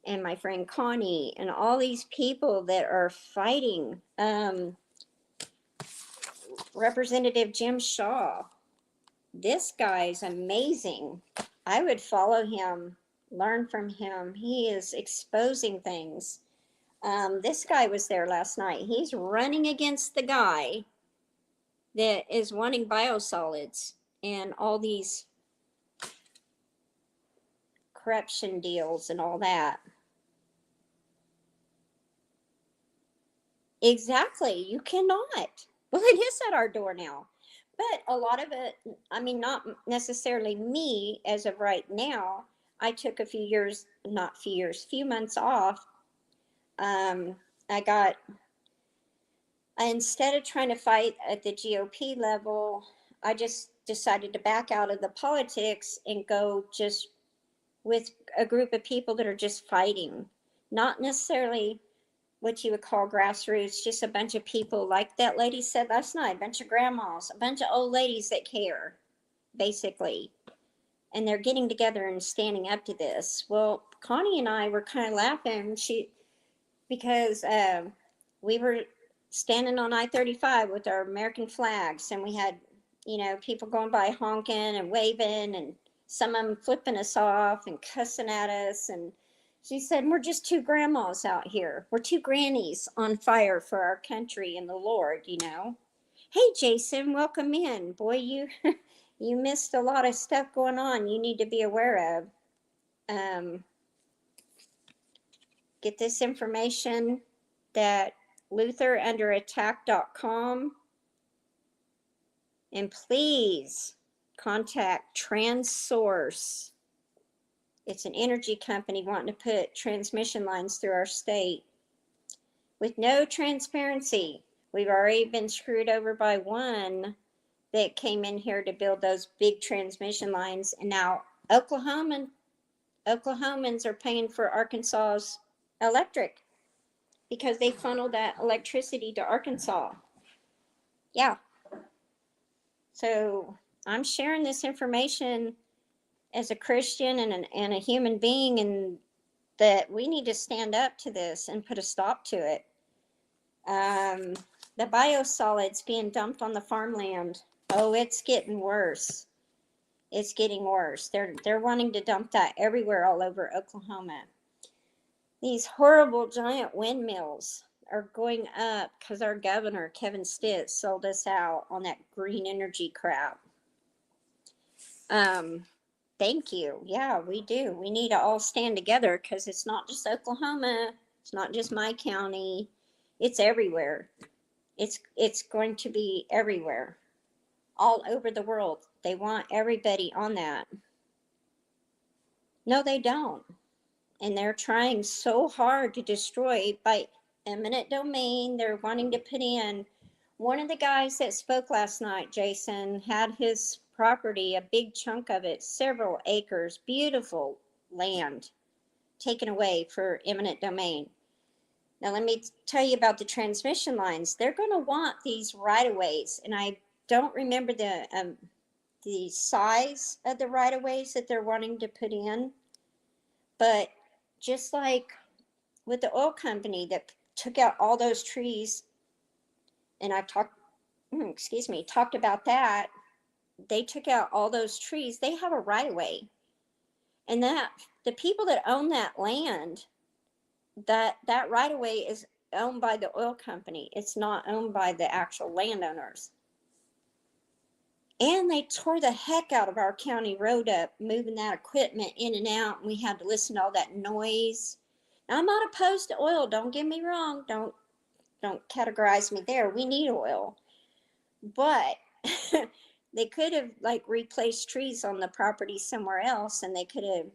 and my friend Connie and all these people that are fighting. Representative Jim Shaw, this guy's amazing. I would follow him, learn from him. He is exposing things. This guy was there last night. He's running against the guy that is wanting biosolids and all these corruption deals and all that. Exactly. You cannot. Well, it is at our door now. But a lot of it, I mean, not necessarily me as of right now. I took a few years, not few years, few months off. Um, I got, instead of trying to fight at the GOP level, I just decided to back out of the politics and go just with a group of people that are just fighting. Not necessarily what you would call grassroots, just a bunch of people, like that lady said last night, a bunch of grandmas, a bunch of old ladies that care, basically. And they're getting together and standing up to this. Well, Connie and I were kind of laughing because we were standing on I-35 with our American flags, and we had, people going by honking and waving, and some of them flipping us off and cussing at us. And she said, we're just two grandmas out here. We're two grannies on fire for our country and the Lord, Hey, Jason, welcome in. Boy, you you missed a lot of stuff going on you need to be aware of. Get this information that LutherUnderAttack.com, and please contact TransSource. It's an energy company wanting to put transmission lines through our state with no transparency. We've already been screwed over by one that came in here to build those big transmission lines, and now Oklahomans are paying for Arkansas's electric because they funnel that electricity to Arkansas. Yeah. So I'm sharing this information as a Christian and a human being, and that we need to stand up to this and put a stop to it. The biosolids being dumped on the farmland. Oh, it's getting worse. It's getting worse. They're wanting to dump that everywhere all over Oklahoma. These horrible giant windmills are going up because our governor, Kevin Stitt, sold us out on that green energy crap. Thank you. Yeah, we do. We need to all stand together because it's not just Oklahoma. It's not just my county. It's everywhere. It's going to be everywhere, all over the world. They want everybody on that. No, they don't. And they're trying so hard to destroy by eminent domain. They're wanting to put in. One of the guys that spoke last night, Jason, had his property, a big chunk of it, several acres, beautiful land, taken away for eminent domain. Now, let me tell you about the transmission lines. They're going to want these right of ways, and I don't remember the size of the right of ways that they're wanting to put in, but just like with the oil company that took out all those trees, and I've talked about that. They took out all those trees. They have a right of way, and that the people that own that land, that right of way is owned by the oil company. It's not owned by the actual landowners. And they tore the heck out of our county road up, moving that equipment in and out. And we had to listen to all that noise. Now, I'm not opposed to oil. Don't get me wrong. Don't categorize me there. We need oil, but they could have like replaced trees on the property somewhere else, and they could have,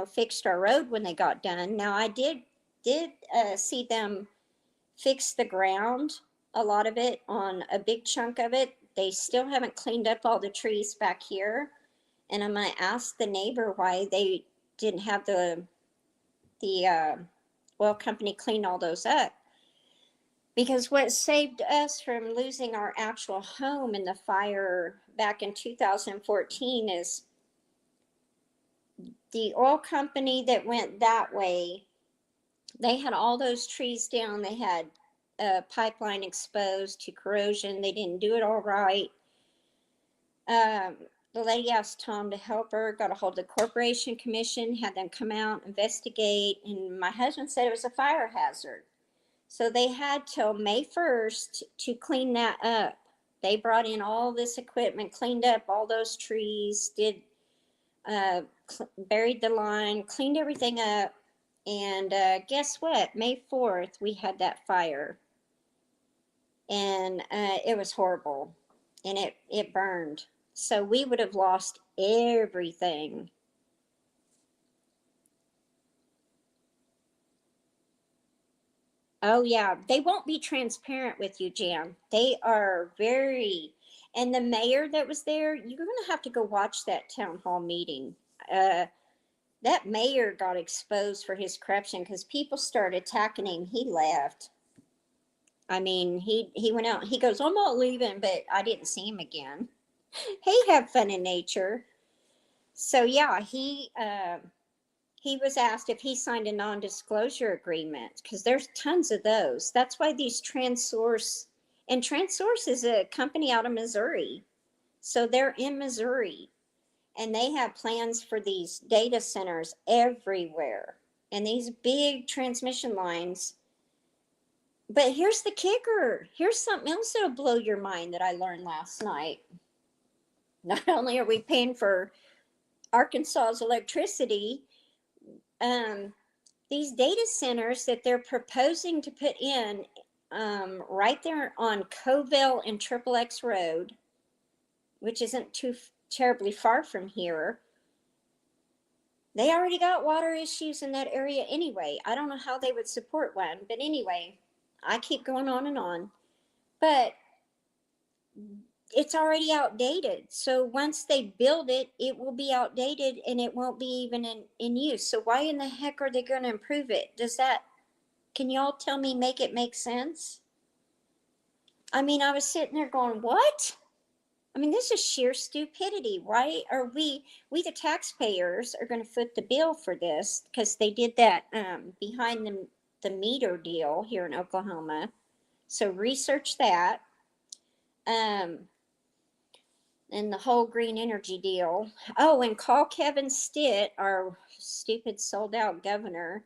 fixed our road when they got done. Now, I did see them fix the ground, a lot of it, on a big chunk of it. They still haven't cleaned up all the trees back here, and I'm gonna ask the neighbor why they didn't have the oil company clean all those up. Because what saved us from losing our actual home in the fire back in 2014 is the oil company that went that way. They had all those trees down. They had a pipeline exposed to corrosion. They didn't do it all right. The lady asked Tom to help her, got a hold of the Corporation Commission, had them come out, investigate, and my husband said it was a fire hazard. So they had till May 1st to clean that up. They brought in all this equipment, cleaned up all those trees, buried the line, cleaned everything up. And guess what? May 4th, we had that fire. And it was horrible. And it burned. So we would have lost everything. Oh yeah, they won't be transparent with you, Jan. They are very, and the mayor that was there, you're gonna have to go watch that town hall meeting. That mayor got exposed for his corruption because people started attacking him. He left. I mean, he went out. He goes, "I'm not leaving," but I didn't see him again. He had fun in nature. So yeah, he was asked if he signed a non-disclosure agreement because there's tons of those. That's why these TransSource, and TransSource is a company out of Missouri. So they're in Missouri, and they have plans for these data centers everywhere and these big transmission lines. But here's the kicker. Here's something else that'll blow your mind that I learned last night. Not only are we paying for Arkansas's electricity, these data centers that they're proposing to put in right there on Covell and Triple X Road, which isn't too terribly far from here. They already got water issues in that area anyway. I don't know how they would support one, but anyway, I keep going on and on. But it's already outdated. So once they build it, it will be outdated and it won't be even in use. So why in the heck are they going to improve it? Can y'all tell me, make it make sense? I mean, I was sitting there going, what? I mean, this is sheer stupidity. Why are we the taxpayers are going to foot the bill for this because they did that behind the meter deal here in Oklahoma. So research that. Um, and the whole green energy deal. Oh, and call Kevin Stitt, our stupid sold out governor,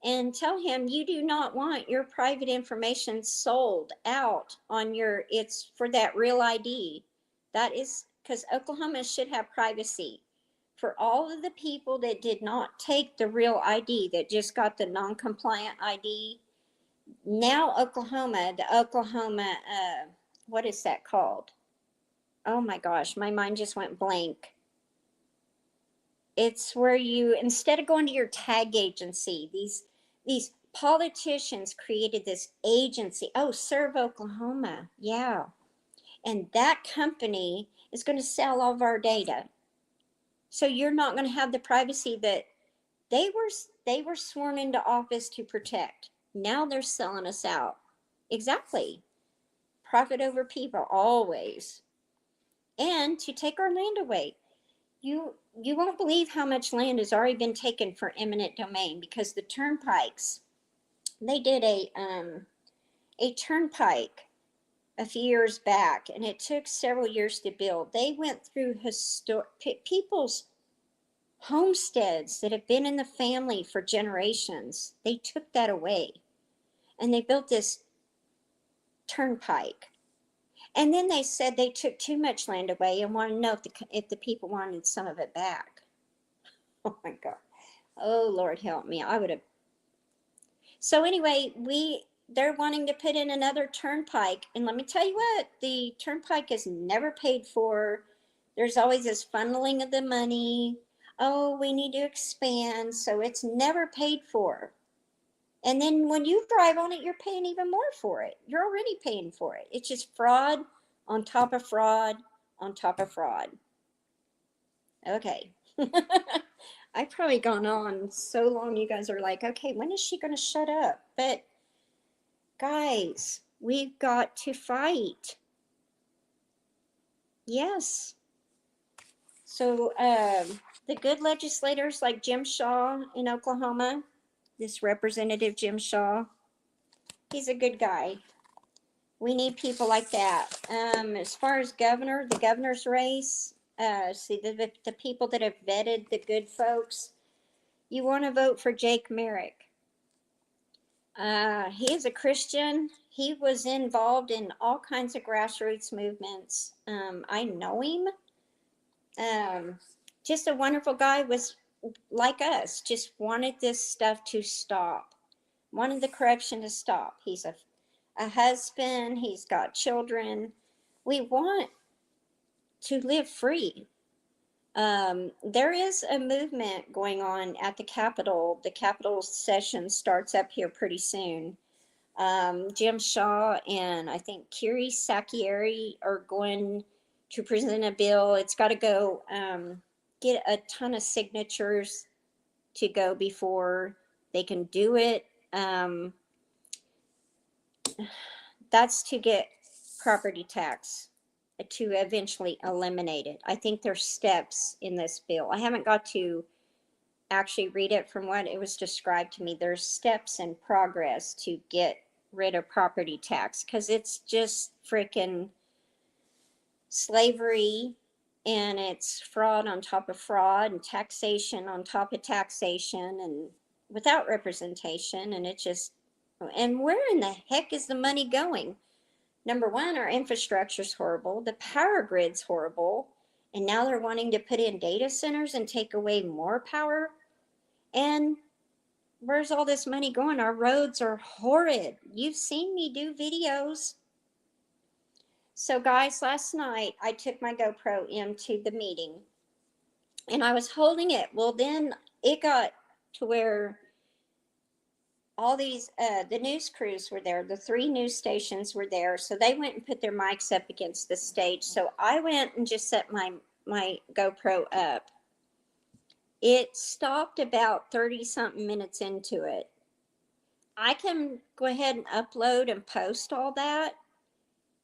and tell him you do not want your private information sold out on your, it's for that real ID. That is because Oklahoma should have privacy. For all of the people that did not take the real ID, that just got the non-compliant ID, now Oklahoma, the Oklahoma, what is that called? Oh my gosh, my mind just went blank. It's where you, instead of going to your tag agency, these politicians created this agency. Oh, Serve Oklahoma. Yeah. And that company is going to sell all of our data. So you're not going to have the privacy that they were sworn into office to protect. Now they're selling us out. Exactly. Profit over people always. And to take our land away. You won't believe how much land has already been taken for eminent domain, because the turnpikes, they did a turnpike a few years back, and it took several years to build. They went through people's homesteads that have been in the family for generations. They took that away, and they built this turnpike. And then they said they took too much land away and wanted to know if the people wanted some of it back. Oh my God. Oh Lord help me. I would have. So anyway, they're wanting to put in another turnpike, and let me tell you what, the turnpike is never paid for. There's always this funneling of the money. Oh, we need to expand, so it's never paid for. And then when you drive on it, you're paying even more for it. You're already paying for it. It's just fraud on top of fraud on top of fraud. Okay. I've probably gone on so long, you guys are like, okay, when is she going to shut up? But guys, we've got to fight. Yes. So the good legislators like Jim Shaw in Oklahoma, this Representative Jim Shaw, he's a good guy. We need people like that. As far as governor, the governor's race, see the people that have vetted the good folks, you want to vote for Jake Merrick. He is a Christian. He was involved in all kinds of grassroots movements. I know him. Just a wonderful guy, was like us, just wanted this stuff to stop, wanted the corruption to stop. He's a husband, he's got children. We want to live free. There is a movement going on at the Capitol. The Capitol session starts up here pretty soon. Jim Shaw and I think Kiri Sakieri are going to present a bill. It's got to go get a ton of signatures to go before they can do it. That's to get property tax, to eventually eliminate it. I think there's steps in this bill. I haven't got to actually read it. From what it was described to me, there's steps in progress to get rid of property tax, because it's just freaking slavery, and it's fraud on top of fraud, and taxation on top of taxation, and without representation. And it just, and where in the heck is the money going? Number one, our infrastructure is horrible. The power grid's horrible. And now they're wanting to put in data centers and take away more power. And where's all this money going? Our roads are horrid. You've seen me do videos. So guys, last night I took my GoPro into the meeting and I was holding it. Well, then it got to where all these, the news crews were there. The 3 news stations were there. So they went and put their mics up against the stage. So I went and just set my GoPro up. It stopped about 30 something minutes into it. I can go ahead and upload and post all that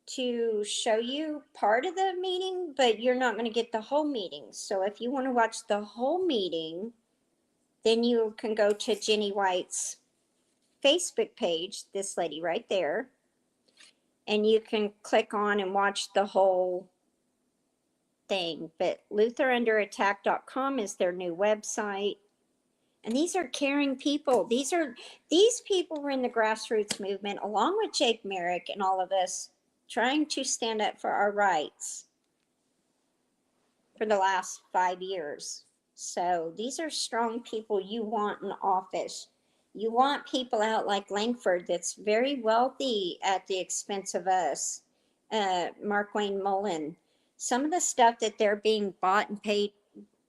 to show you part of the meeting, but you're not going to get the whole meeting. So if you want to watch the whole meeting, then you can go to Jenny White's Facebook page, this lady right there. and you can click on and watch the whole thing. But LutherUnderAttack.com is their new website. And these are caring people. These people were in the grassroots movement along with Jake Merrick and all of us, trying to stand up for our rights for the last 5 years. So these are strong people you want in office. You want people out like Langford that's very wealthy at the expense of us. Markwayne Mullin. Some of the stuff that they're being bought and paid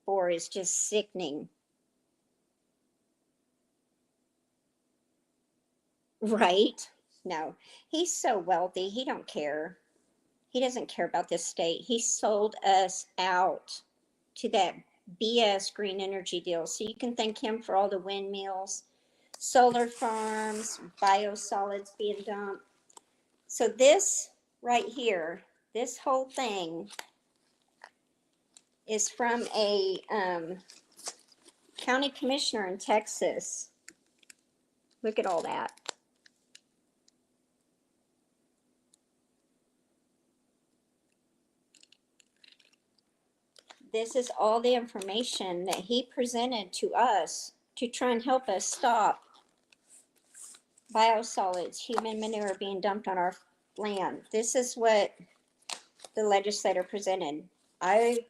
for is just sickening. Right? No, he's so wealthy. He don't care. He doesn't care about this state. He sold us out to that BS green energy deal. So you can thank him for all the windmills, solar farms, biosolids being dumped. So this right here, this whole thing is from a county commissioner in Texas. Look at all that. This is all the information that he presented to us to try and help us stop biosolids, human manure being dumped on our land. This is what the legislator presented. I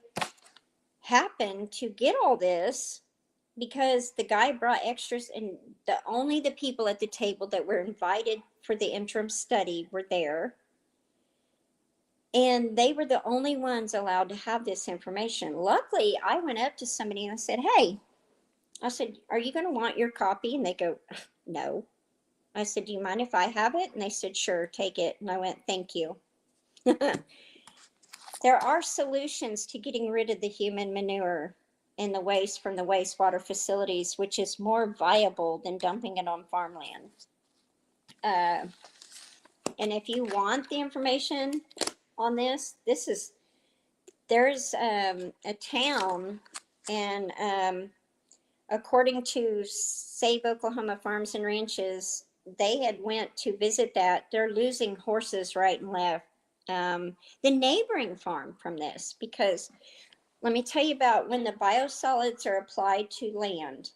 happened to get all this because the guy brought extras, and only the people at the table that were invited for the interim study were there. And they were the only ones allowed to have this information. Luckily, I went up to somebody and I said, hey, I said, are you going to want your copy? And they go, no. I said, do you mind if I have it? And they said, sure, take it. And I went, thank you. There are solutions to getting rid of the human manure and the waste from the wastewater facilities, which is more viable than dumping it on farmland. And if you want the information on this, there's a town, and according to Save Oklahoma Farms and Ranches, they had went to visit that. They're losing horses right and left. The neighboring farm from this, because let me tell you about when the biosolids are applied to land.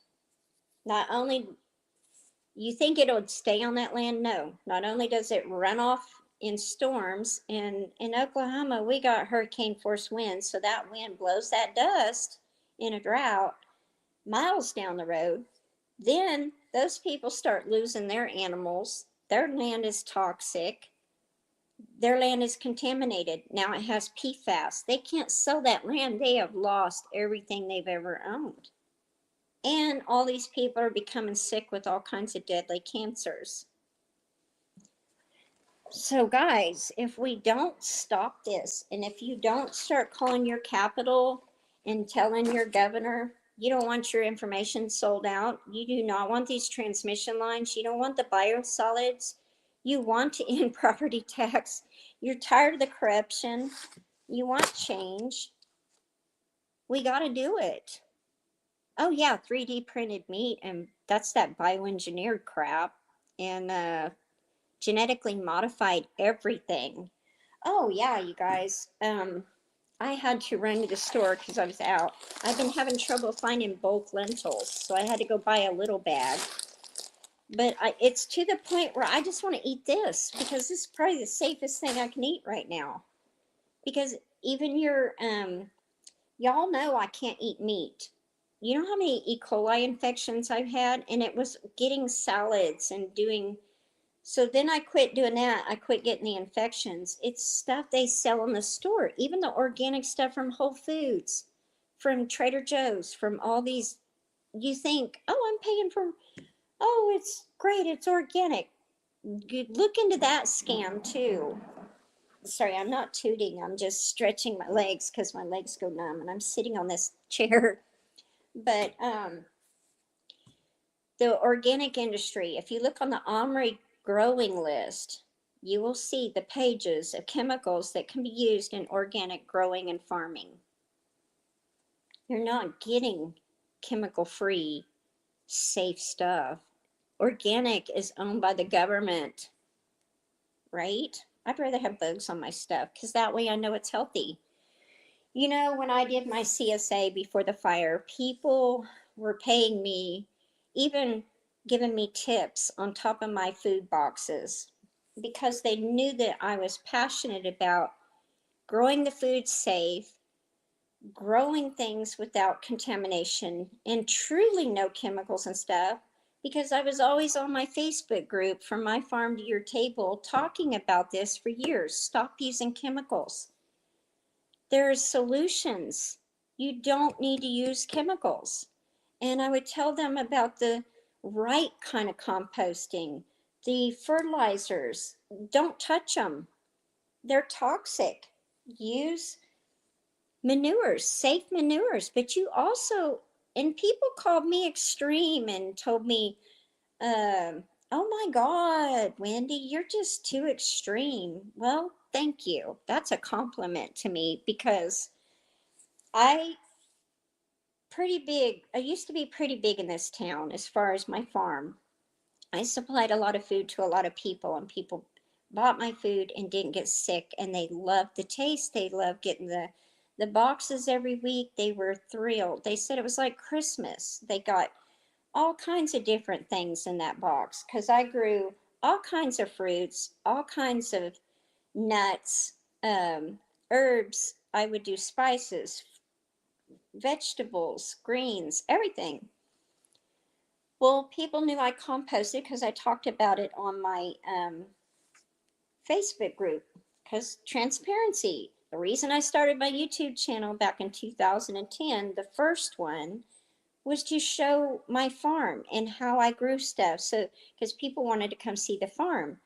Not only you think it would stay on that land, no. Not only does it run off in storms, and in Oklahoma we got hurricane force winds, so that wind blows that dust in a drought miles down the road. Then those people start losing their animals. Their land is toxic. Their land is contaminated. Now it has PFAS. They can't sell that land. They have lost everything they've ever owned. And all these people are becoming sick with all kinds of deadly cancers. So guys, if we don't stop this, and if you don't start calling your capital and telling your governor, you don't want your information sold out, you do not want these transmission lines, you don't want the biosolids, you want to end property tax, you're tired of the corruption, you want change, we got to do it. Oh yeah, 3D printed meat, and that's that bioengineered crap, and genetically modified everything. Oh yeah, you guys. I had to run to the store because I was out. I've been having trouble finding bulk lentils, so I had to go buy a little bag. But it's to the point where I just want to eat this because this is probably the safest thing I can eat right now. Because even y'all know I can't eat meat. You know how many E. coli infections I've had? And it was getting salads and doing. So then I quit doing that. I quit getting the infections. It's stuff they sell in the store, even the organic stuff from Whole Foods, from Trader Joe's, from all these. You think, oh, I'm paying for, oh, it's great, it's organic. Look into that scam too. Sorry, I'm not tooting. I'm just stretching my legs because my legs go numb and I'm sitting on this chair. But the organic industry, if you look on the OMRI growing list, you will see the pages of chemicals that can be used in organic growing and farming. You're not getting chemical-free, safe stuff. Organic is owned by the government, right? I'd rather have bugs on my stuff because that way I know it's healthy. You know, when I did my CSA before the fire, people were paying me, even giving me tips on top of my food boxes because they knew that I was passionate about growing the food safe, growing things without contamination, and truly no chemicals and stuff. Because I was always on my Facebook group from my farm to your table talking about this for years. Stop using chemicals. There's solutions. You don't need to use chemicals. And I would tell them about the right kind of composting, the fertilizers. Don't touch them, they're toxic. Use manures, safe manures. But you also, and people called me extreme and told me, oh my God, Wendy, you're just too extreme. Well, thank you. That's a compliment to me because I I used to be pretty big in this town as far as my farm. I supplied a lot of food to a lot of people, and people bought my food and didn't get sick, and they loved the taste. They loved getting the boxes every week. They were thrilled. They said it was like Christmas. They got all kinds of different things in that box because I grew all kinds of fruits, all kinds of nuts, herbs. I would do spices, vegetables, greens, everything. Well, people knew I composted because I talked about it on my Facebook group. Because transparency. The reason I started my YouTube channel back in 2010, the first one, was to show my farm and how I grew stuff. So, because people wanted to come see the farm.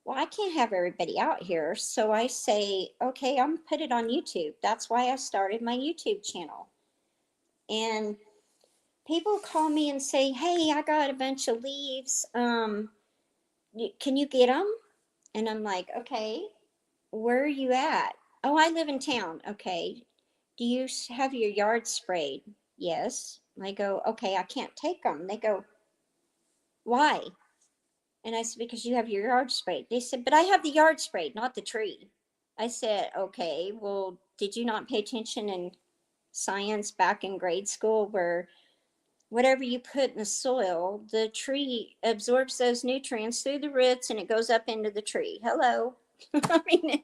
Well, I can't have everybody out here. So I say, okay, I'm gonna put it on YouTube. That's why I started my YouTube channel. And people call me and say, hey, I got a bunch of leaves. Can you get them? And I'm like, okay, where are you at? Oh, I live in town. Okay. Do you have your yard sprayed? Yes. I go, okay, I can't take them. They go, why? And I said, because you have your yard sprayed. They said, but I have the yard sprayed, not the tree. I said, okay, well, did you not pay attention in science back in grade school where whatever you put in the soil, the tree absorbs those nutrients through the roots and it goes up into the tree? Hello. I mean,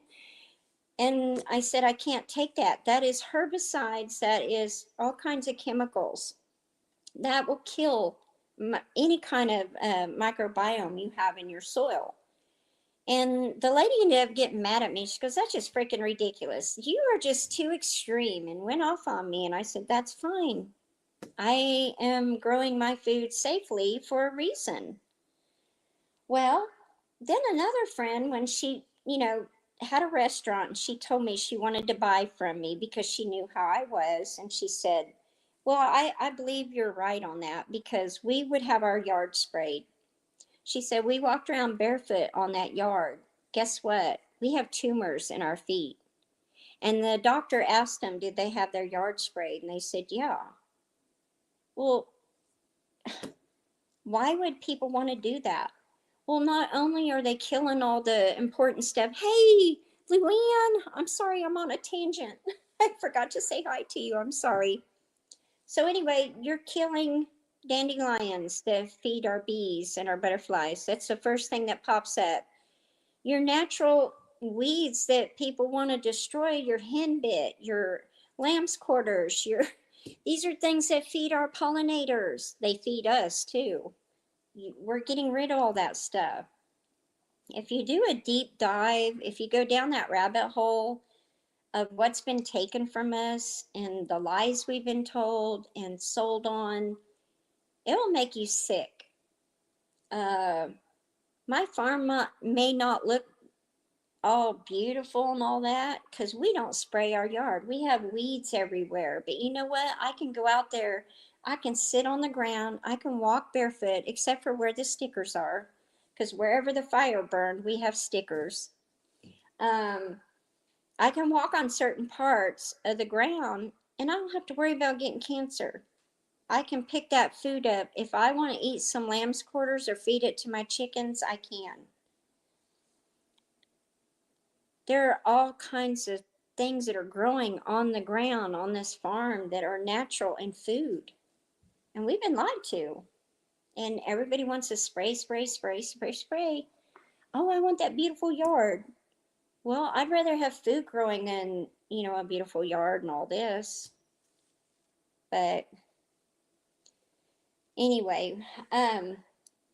and I said, I can't take that. That is herbicides, that is all kinds of chemicals that will kill any kind of microbiome you have in your soil. And the lady ended up getting mad at me. She goes, that's just freaking ridiculous. You are just too extreme, and went off on me. And I said, that's fine. I am growing my food safely for a reason. Well, then another friend, when she, had a restaurant, and she told me she wanted to buy from me because she knew how I was. And she said, well, I believe you're right on that because we would have our yard sprayed. She said, we walked around barefoot on that yard. Guess what? We have tumors in our feet. And the doctor asked them, did they have their yard sprayed? And they said, yeah. Well, why would people want to do that? Well, not only are they killing all the important stuff. Hey, Luann, I'm sorry, I'm on a tangent. I forgot to say hi to you. I'm sorry. So, anyway, you're killing dandelions that feed our bees and our butterflies. That's the first thing that pops up. Your natural weeds that people want to destroy, your henbit, your lamb's quarters, your these are things that feed our pollinators. They feed us too. We're getting rid of all that stuff. If you do a deep dive, if you go down that rabbit hole of what's been taken from us and the lies we've been told and sold on, it'll make you sick. Uh, my farm may not look all beautiful and all that because we don't spray our yard. We have weeds everywhere. But you know what? I can go out there, I can sit on the ground, I can walk barefoot, except for where the stickers are. Because wherever the fire burned, we have stickers. Um, I can walk on certain parts of the ground and I don't have to worry about getting cancer. I can pick that food up. If I want to eat some lamb's quarters or feed it to my chickens, I can. There are all kinds of things that are growing on the ground on this farm that are natural and food. And we've been lied to. And everybody wants to spray, spray, spray, spray, spray. Oh, I want that beautiful yard. Well, I'd rather have food growing than, a beautiful yard and all this. But anyway,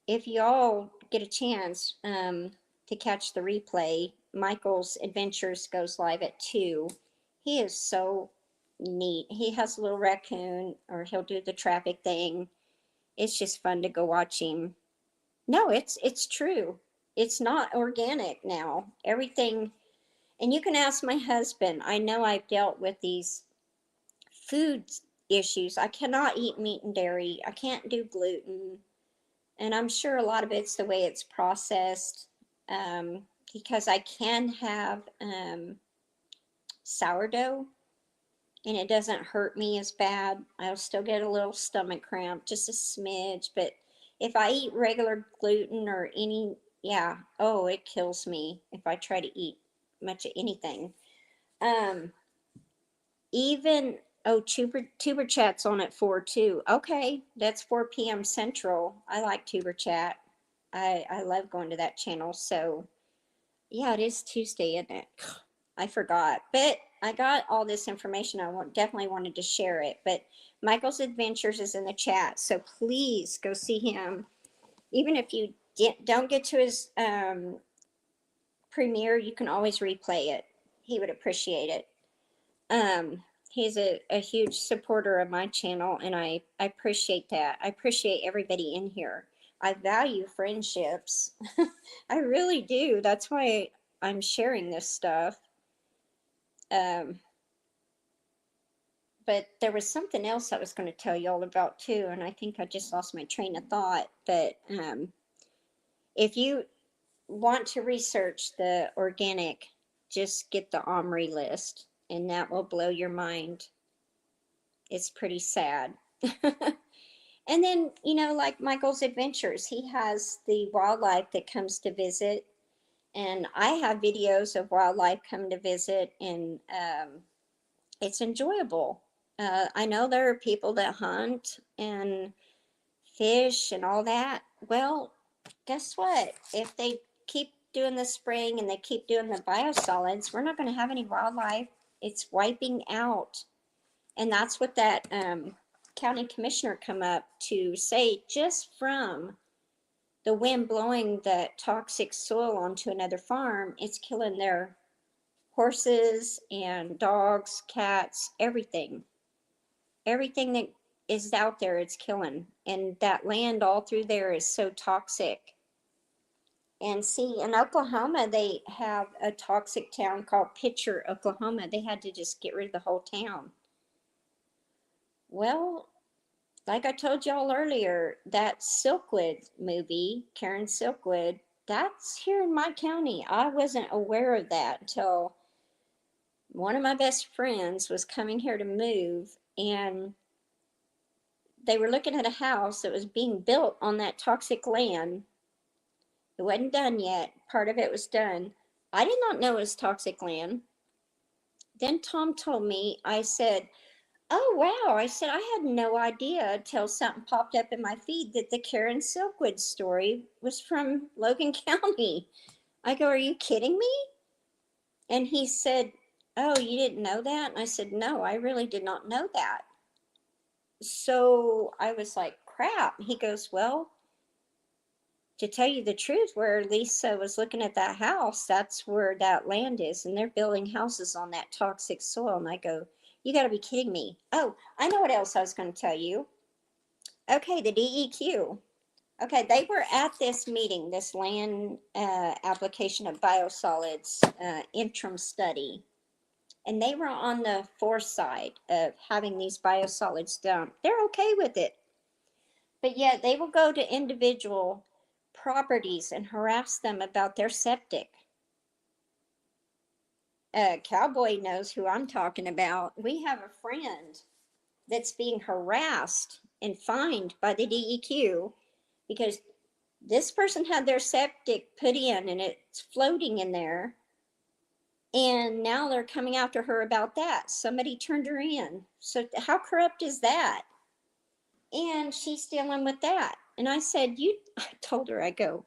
if y'all get a chance to catch the replay, Michael's Adventures goes live at 2. He is so neat. He has a little raccoon, or he'll do the traffic thing. It's just fun to go watch him. No, it's true. It's not organic now. Everything, and you can ask my husband. I know I've dealt with these food issues. I cannot eat meat and dairy. I can't do gluten. And I'm sure a lot of it's the way it's processed, because I can have sourdough and it doesn't hurt me as bad. I'll still get a little stomach cramp, just a smidge. But if I eat regular gluten or any, yeah, oh, it kills me if I try to eat much of anything. Um, even, oh, tuber chat's on at 4 too. Okay, that's 4 p.m. Central. I like tuber chat. I love going to that channel. So yeah, it is Tuesday, isn't it? I forgot, but I got all this information. Definitely wanted to share it. But Michael's Adventures is in the chat, so please go see him. Even if you don't get to his premiere, you can always replay it. He would appreciate it. He's a huge supporter of my channel, and I appreciate that. I appreciate everybody in here. I value friendships. I really do. That's why I'm sharing this stuff. But there was something else I was going to tell y'all about too, and I think I just lost my train of thought. But if you want to research the organic, just get the OMRI list, and that will blow your mind. It's pretty sad. And then, like Michael's Adventures, he has the wildlife that comes to visit. And I have videos of wildlife come to visit, and it's enjoyable. I know there are people that hunt and fish and all that. Well, guess what? If they keep doing the spraying and they keep doing the biosolids, we're not going to have any wildlife. It's wiping out. And that's what that county commissioner come up to say, just from the wind blowing the toxic soil onto another farm, it's killing their horses and dogs, cats, everything. Everything that is out there, it's killing. And that land all through there is so toxic. And see, in Oklahoma, they have a toxic town called Pitcher, Oklahoma. They had to just get rid of the whole town. Well, like I told y'all earlier, that Silkwood movie, Karen Silkwood, that's here in my county. I wasn't aware of that until one of my best friends was coming here to move, and they were looking at a house that was being built on that toxic land. It wasn't done yet. Part of it was done. I did not know it was toxic land. Then Tom told me, I said, oh, wow. I said, I had no idea until something popped up in my feed that the Karen Silkwood story was from Logan County. I go, are you kidding me? And he said, oh, you didn't know that? And I said, no, I really did not know that. So I was like, crap. He goes, well, to tell you the truth, where Lisa was looking at that house, that's where that land is. And they're building houses on that toxic soil. And I go, you got to be kidding me. Oh, I know what else I was going to tell you. Okay, the DEQ. Okay, they were at this meeting, this land application of biosolids interim study. And they were on the foresight of having these biosolids dumped. They're okay with it. But yet they will go to individual properties and harass them about their septic. Cowboy knows who I'm talking about. We have a friend that's being harassed and fined by the DEQ because this person had their septic put in and it's floating in there. And now they're coming after her about that. Somebody turned her in. So how corrupt is that? And she's dealing with that. And I said, I told her, I go,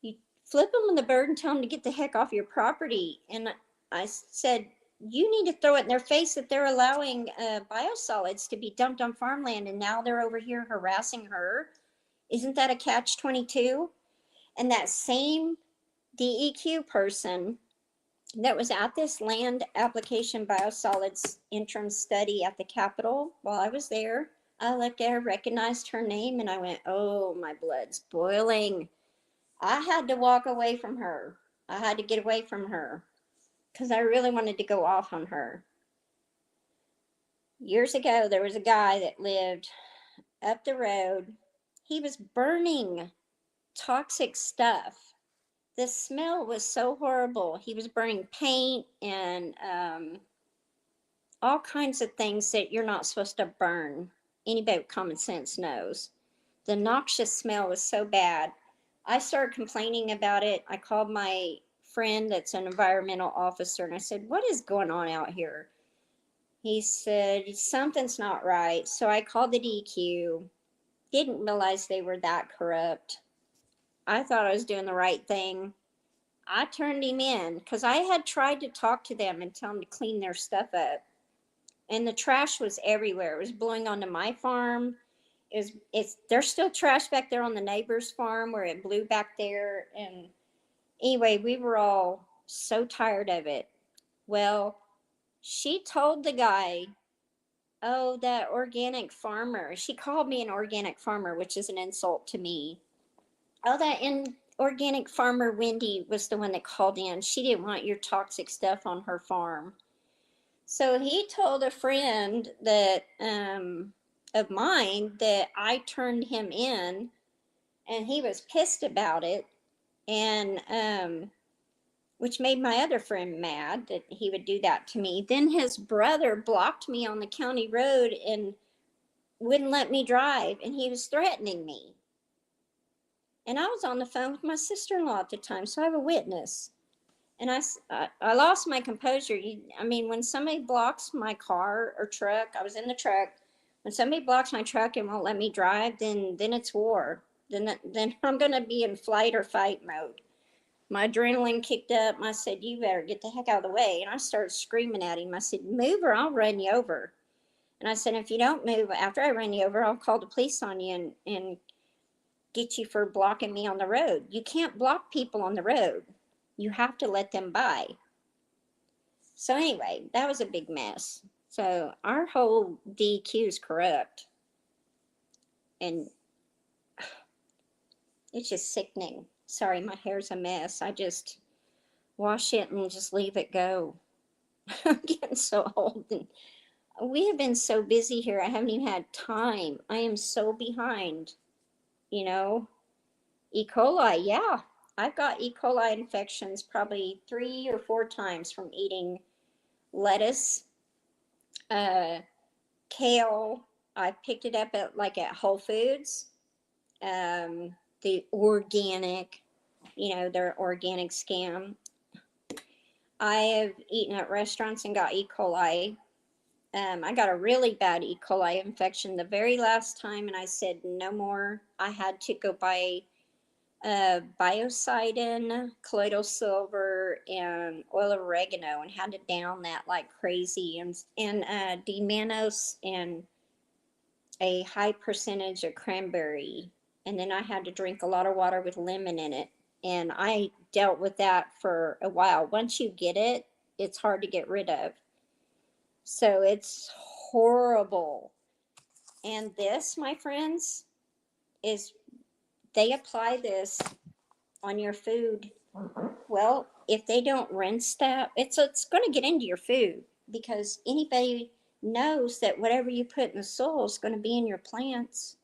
you flip them the bird and tell them to get the heck off your property. And I said, you need to throw it in their face that they're allowing biosolids to be dumped on farmland. And now they're over here harassing her. Isn't that a catch 22? And that same DEQ person that was at this land application biosolids interim study at the Capitol while I was there, I looked at her, recognized her name, and I went, oh, my blood's boiling. I had to walk away from her. I had to get away from her because I really wanted to go off on her. Years ago, there was a guy that lived up the road. He was burning toxic stuff. The smell was so horrible. He was burning paint and all kinds of things that you're not supposed to burn. Anybody with common sense knows. The noxious smell was so bad. I started complaining about it. I called my friend that's an environmental officer and I said, what is going on out here? He said, something's not right. So I called the DEQ. Didn't realize they were that corrupt. I thought I was doing the right thing. I turned him in because I had tried to talk to them and tell them to clean their stuff up. And the trash was everywhere. It was blowing onto my farm. There's still trash back there on the neighbor's farm where it blew back there. And anyway, we were all so tired of it. Well, she told the guy, oh, that organic farmer. She called me an organic farmer, which is an insult to me. Oh, organic farmer Wendy was the one that called in. She didn't want your toxic stuff on her farm. So he told a friend that of mine that I turned him in, and he was pissed about it, and which made my other friend mad that he would do that to me. Then his brother blocked me on the county road and wouldn't let me drive, and he was threatening me. And I was on the phone with my sister-in-law at the time, so I have a witness. And I lost my composure. When somebody blocks my car or truck, I was in the truck. When somebody blocks my truck and won't let me drive, then it's war. Then I'm going to be in flight or fight mode. My adrenaline kicked up. And I said, you better get the heck out of the way. And I started screaming at him. I said, move or I'll run you over. And I said, if you don't move after I run you over, I'll call the police on you and get you for blocking me on the road. You can't block people on the road. You have to let them by. So anyway, that was a big mess. So our whole DEQ is corrupt. And it's just sickening. Sorry, my hair's a mess. I just wash it and just leave it go. I'm getting so old. And we have been so busy here. I haven't even had time. I am so behind. E. coli, yeah. I've got E. coli infections probably 3 or 4 times from eating lettuce, kale. I picked it up at Whole Foods. The organic, their organic scam. I have eaten at restaurants and got E. coli. I got a really bad E. coli infection the very last time, and I said no more. I had to go buy biocidin, colloidal silver, and oil of oregano, and had to down that like crazy, and D-mannose and a high percentage of cranberry. And then I had to drink a lot of water with lemon in it. And I dealt with that for a while. Once you get it, it's hard to get rid of. So it's horrible. And this, my friends, is they apply this on your food. Well, if they don't rinse that, it's going to get into your food, because anybody knows that whatever you put in the soil is going to be in your plants.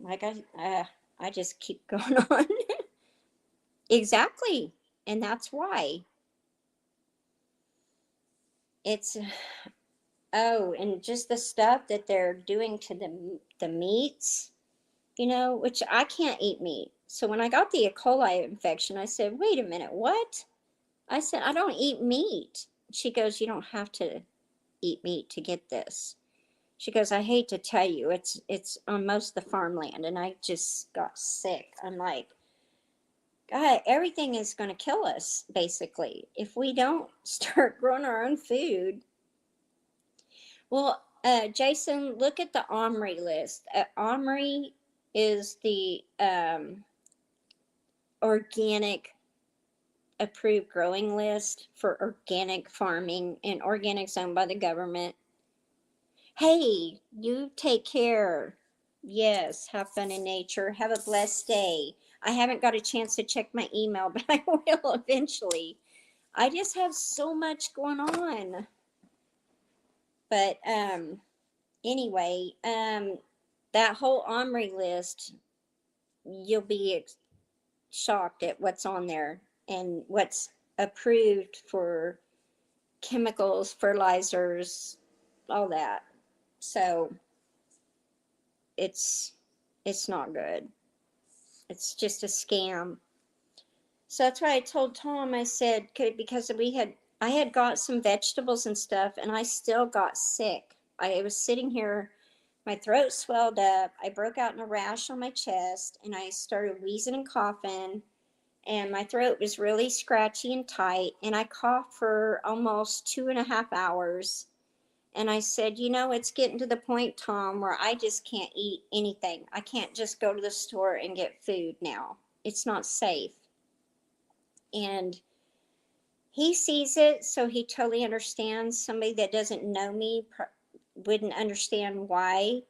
Like I just keep going on. Exactly. And that's why. It's, oh, and just the stuff that they're doing to the meats, which I can't eat meat. So when I got the E. coli infection, I said, wait a minute, what? I said, I don't eat meat. She goes, you don't have to eat meat to get this. She goes, I hate to tell you, it's on most of the farmland, and I just got sick. I'm like, God, everything is going to kill us basically if we don't start growing our own food. Well, Jason, look at the OMRI list. OMRI is the organic approved growing list for organic farming, and organic's owned by the government. Hey, you take care. Yes, have fun in nature. Have a blessed day. I haven't got a chance to check my email, but I will eventually. I just have so much going on. But anyway, that whole OMRI list, you'll be shocked at what's on there and what's approved for chemicals, fertilizers, all that. So it's it's not good. It's just a scam. So that's why I told Tom, I said, because I had got some vegetables and stuff, and I still got sick. I was sitting here, my throat swelled up, I broke out in a rash on my chest, and I started wheezing and coughing, and my throat was really scratchy and tight, and I coughed for almost 2.5 hours. And I said, it's getting to the point, Tom, where I just can't eat anything. I can't just go to the store and get food now. It's not safe. And he sees it, so he totally understands. Somebody that doesn't know me wouldn't understand why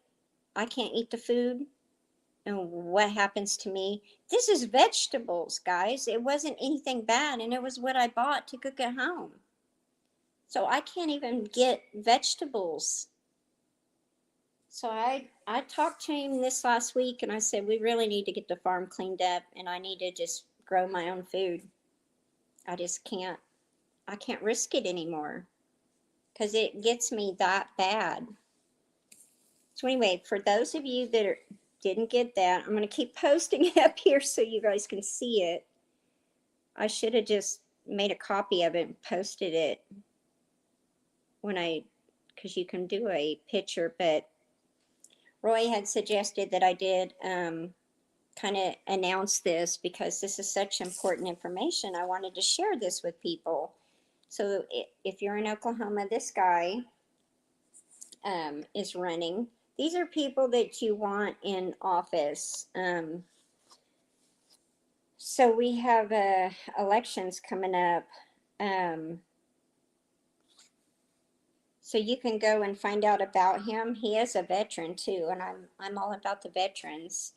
I can't eat the food and what happens to me. This is vegetables, guys. It wasn't anything bad, and it was what I bought to cook at home. So I can't even get vegetables. So I talked to him this last week, and I said, we really need to get the farm cleaned up, and I need to just grow my own food. I just can't. I can't risk it anymore because it gets me that bad. So anyway, for those of you that didn't get that, I'm going to keep posting it up here so you guys can see it. I should have just made a copy of it and posted it because you can do a picture, but Roy had suggested that I did kind of announce this because this is such important information. I wanted to share this with people. So if you're in Oklahoma, this guy is running. These are people that you want in office. So we have elections coming up. So you can go and find out about him. He is a veteran too, and I'm all about the veterans.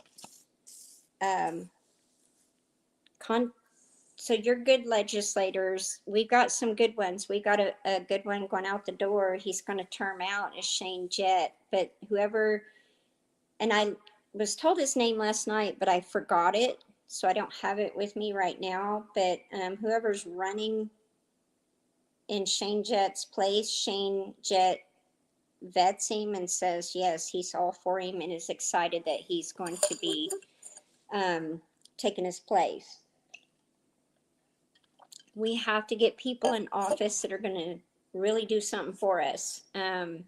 So you're good legislators. We've got some good ones. We got a good one going out the door. He's going to term out is Shane Jett. But whoever, and I was told his name last night, but I forgot it. So I don't have it with me right now. But whoever's running in Shane Jett's place, Shane Jett vets him and says, yes, he's all for him and is excited that he's going to be taking his place. We have to get people in office that are going to really do something for us. The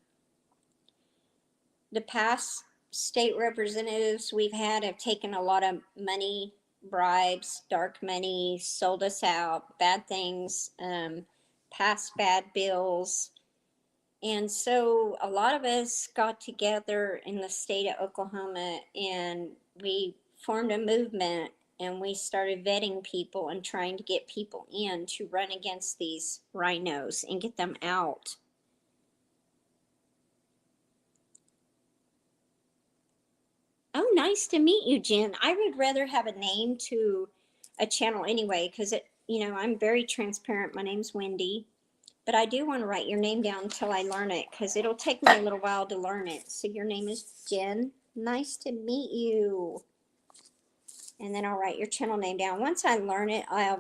past state representatives we've had have taken a lot of money, bribes, dark money, sold us out, bad things, passed bad bills. And so a lot of us got together in the state of Oklahoma and we formed a movement and we started vetting people and trying to get people in to run against these rhinos and get them out. Oh, nice to meet you, Jen. I would rather have a name to a channel anyway, because I'm very transparent. My name's Wendy, but I do want to write your name down until I learn it, because it'll take me a little while to learn it. So your name is Jen. Nice to meet you. And then I'll write your channel name down. Once I learn it, I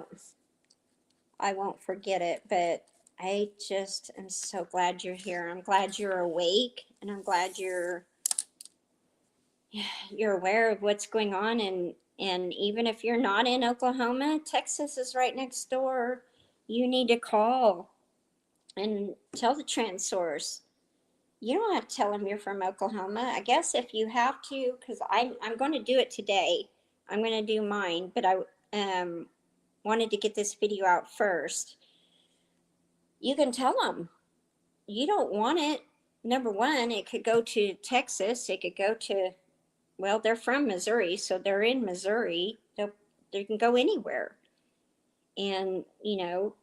won't forget it, but I just am so glad you're here. I'm glad you're awake, and I'm glad you're aware of what's going on. And even if you're not in Oklahoma, Texas is right next door. you need to call and tell the TransSource. You don't have to tell them you're from Oklahoma. I guess if you have to, because I'm going to do it today. I'm going to do mine, but I wanted to get this video out first. You can tell them you don't want it. Number one, it could go to Texas. It could go to, well, they're from Missouri, so they're in Missouri. They can go anywhere. And, you know,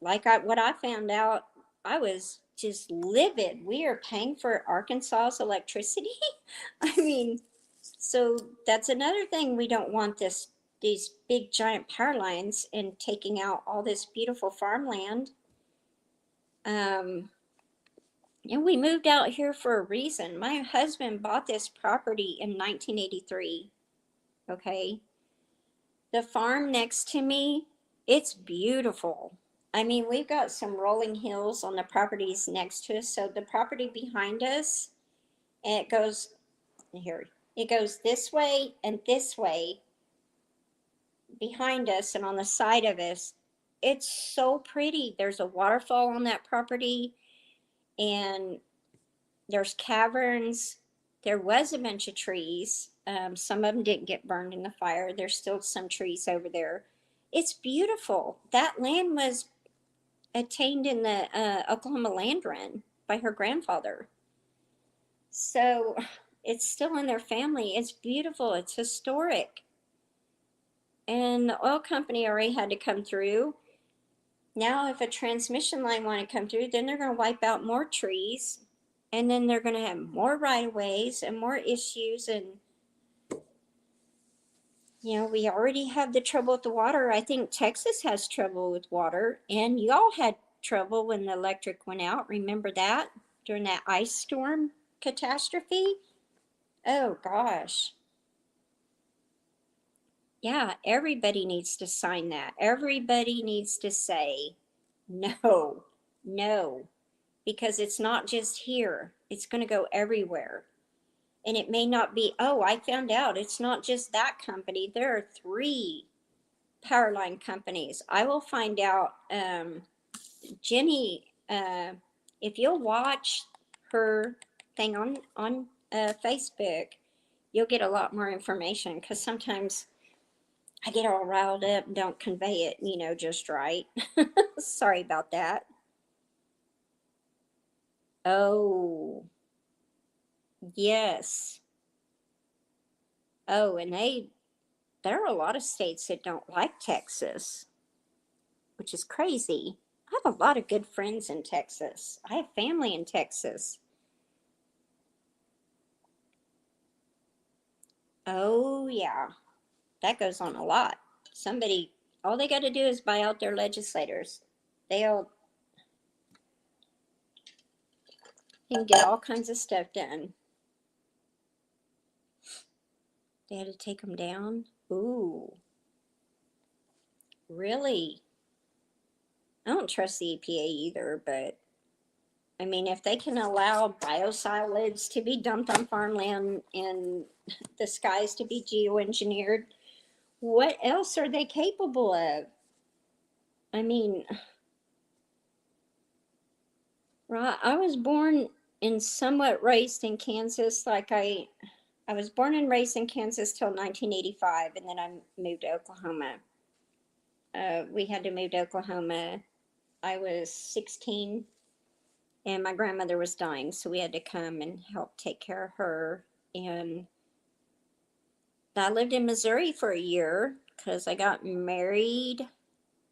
what I found out, I was just livid. We are paying for Arkansas's electricity. I mean, so that's another thing. We don't want these big giant power lines and taking out all this beautiful farmland. And we moved out here for a reason. My husband bought this property in 1983. Okay. The farm next to me, it's beautiful. I mean, we've got some rolling hills on the properties next to us. So the property behind us, and it goes here, it goes this way and this way behind us and on the side of us. It's so pretty. There's a waterfall on that property, and there's caverns. There was a bunch of trees. Some of them didn't get burned in the fire. There's still some trees over there. It's beautiful. That land was attained in the Oklahoma Land Run by her grandfather. So it's still in their family. It's beautiful. It's historic. And the oil company already had to come through. Now, if a transmission line want to come through, then they're going to wipe out more trees. And then they're going to have more right-of-ways and more issues. And, you know, we already have the trouble with the water. I think Texas has trouble with water. And y'all had trouble when the electric went out. Remember that? During that ice storm catastrophe? Oh, gosh. Yeah, everybody needs to sign that. Everybody needs to say, no, no, because it's not just here. It's going to go everywhere. And it may not be, oh, I found out it's not just that company. There are 3 power line companies. I will find out. Jenny, if you'll watch her thing on Facebook, you'll get a lot more information, because sometimes I get all riled up and don't convey it, you know, just right. Sorry about that. Oh, yes. Oh, and there are a lot of states that don't like Texas, which is crazy. I have a lot of good friends in Texas. I have family in Texas. Oh, yeah. That goes on a lot. All they got to do is buy out their legislators. They'll can get all kinds of stuff done. They had to take them down? Ooh. Really? I don't trust the EPA either, but I mean, if they can allow biosolids to be dumped on farmland and the skies to be geoengineered, what else are they capable of? I mean, right, I was born and somewhat raised in Kansas. I was born and raised in Kansas till 1985, and then I moved to Oklahoma. We had to move to Oklahoma. I was 16, and my grandmother was dying, so we had to come and help take care of her. And I lived in Missouri for a year because I got married,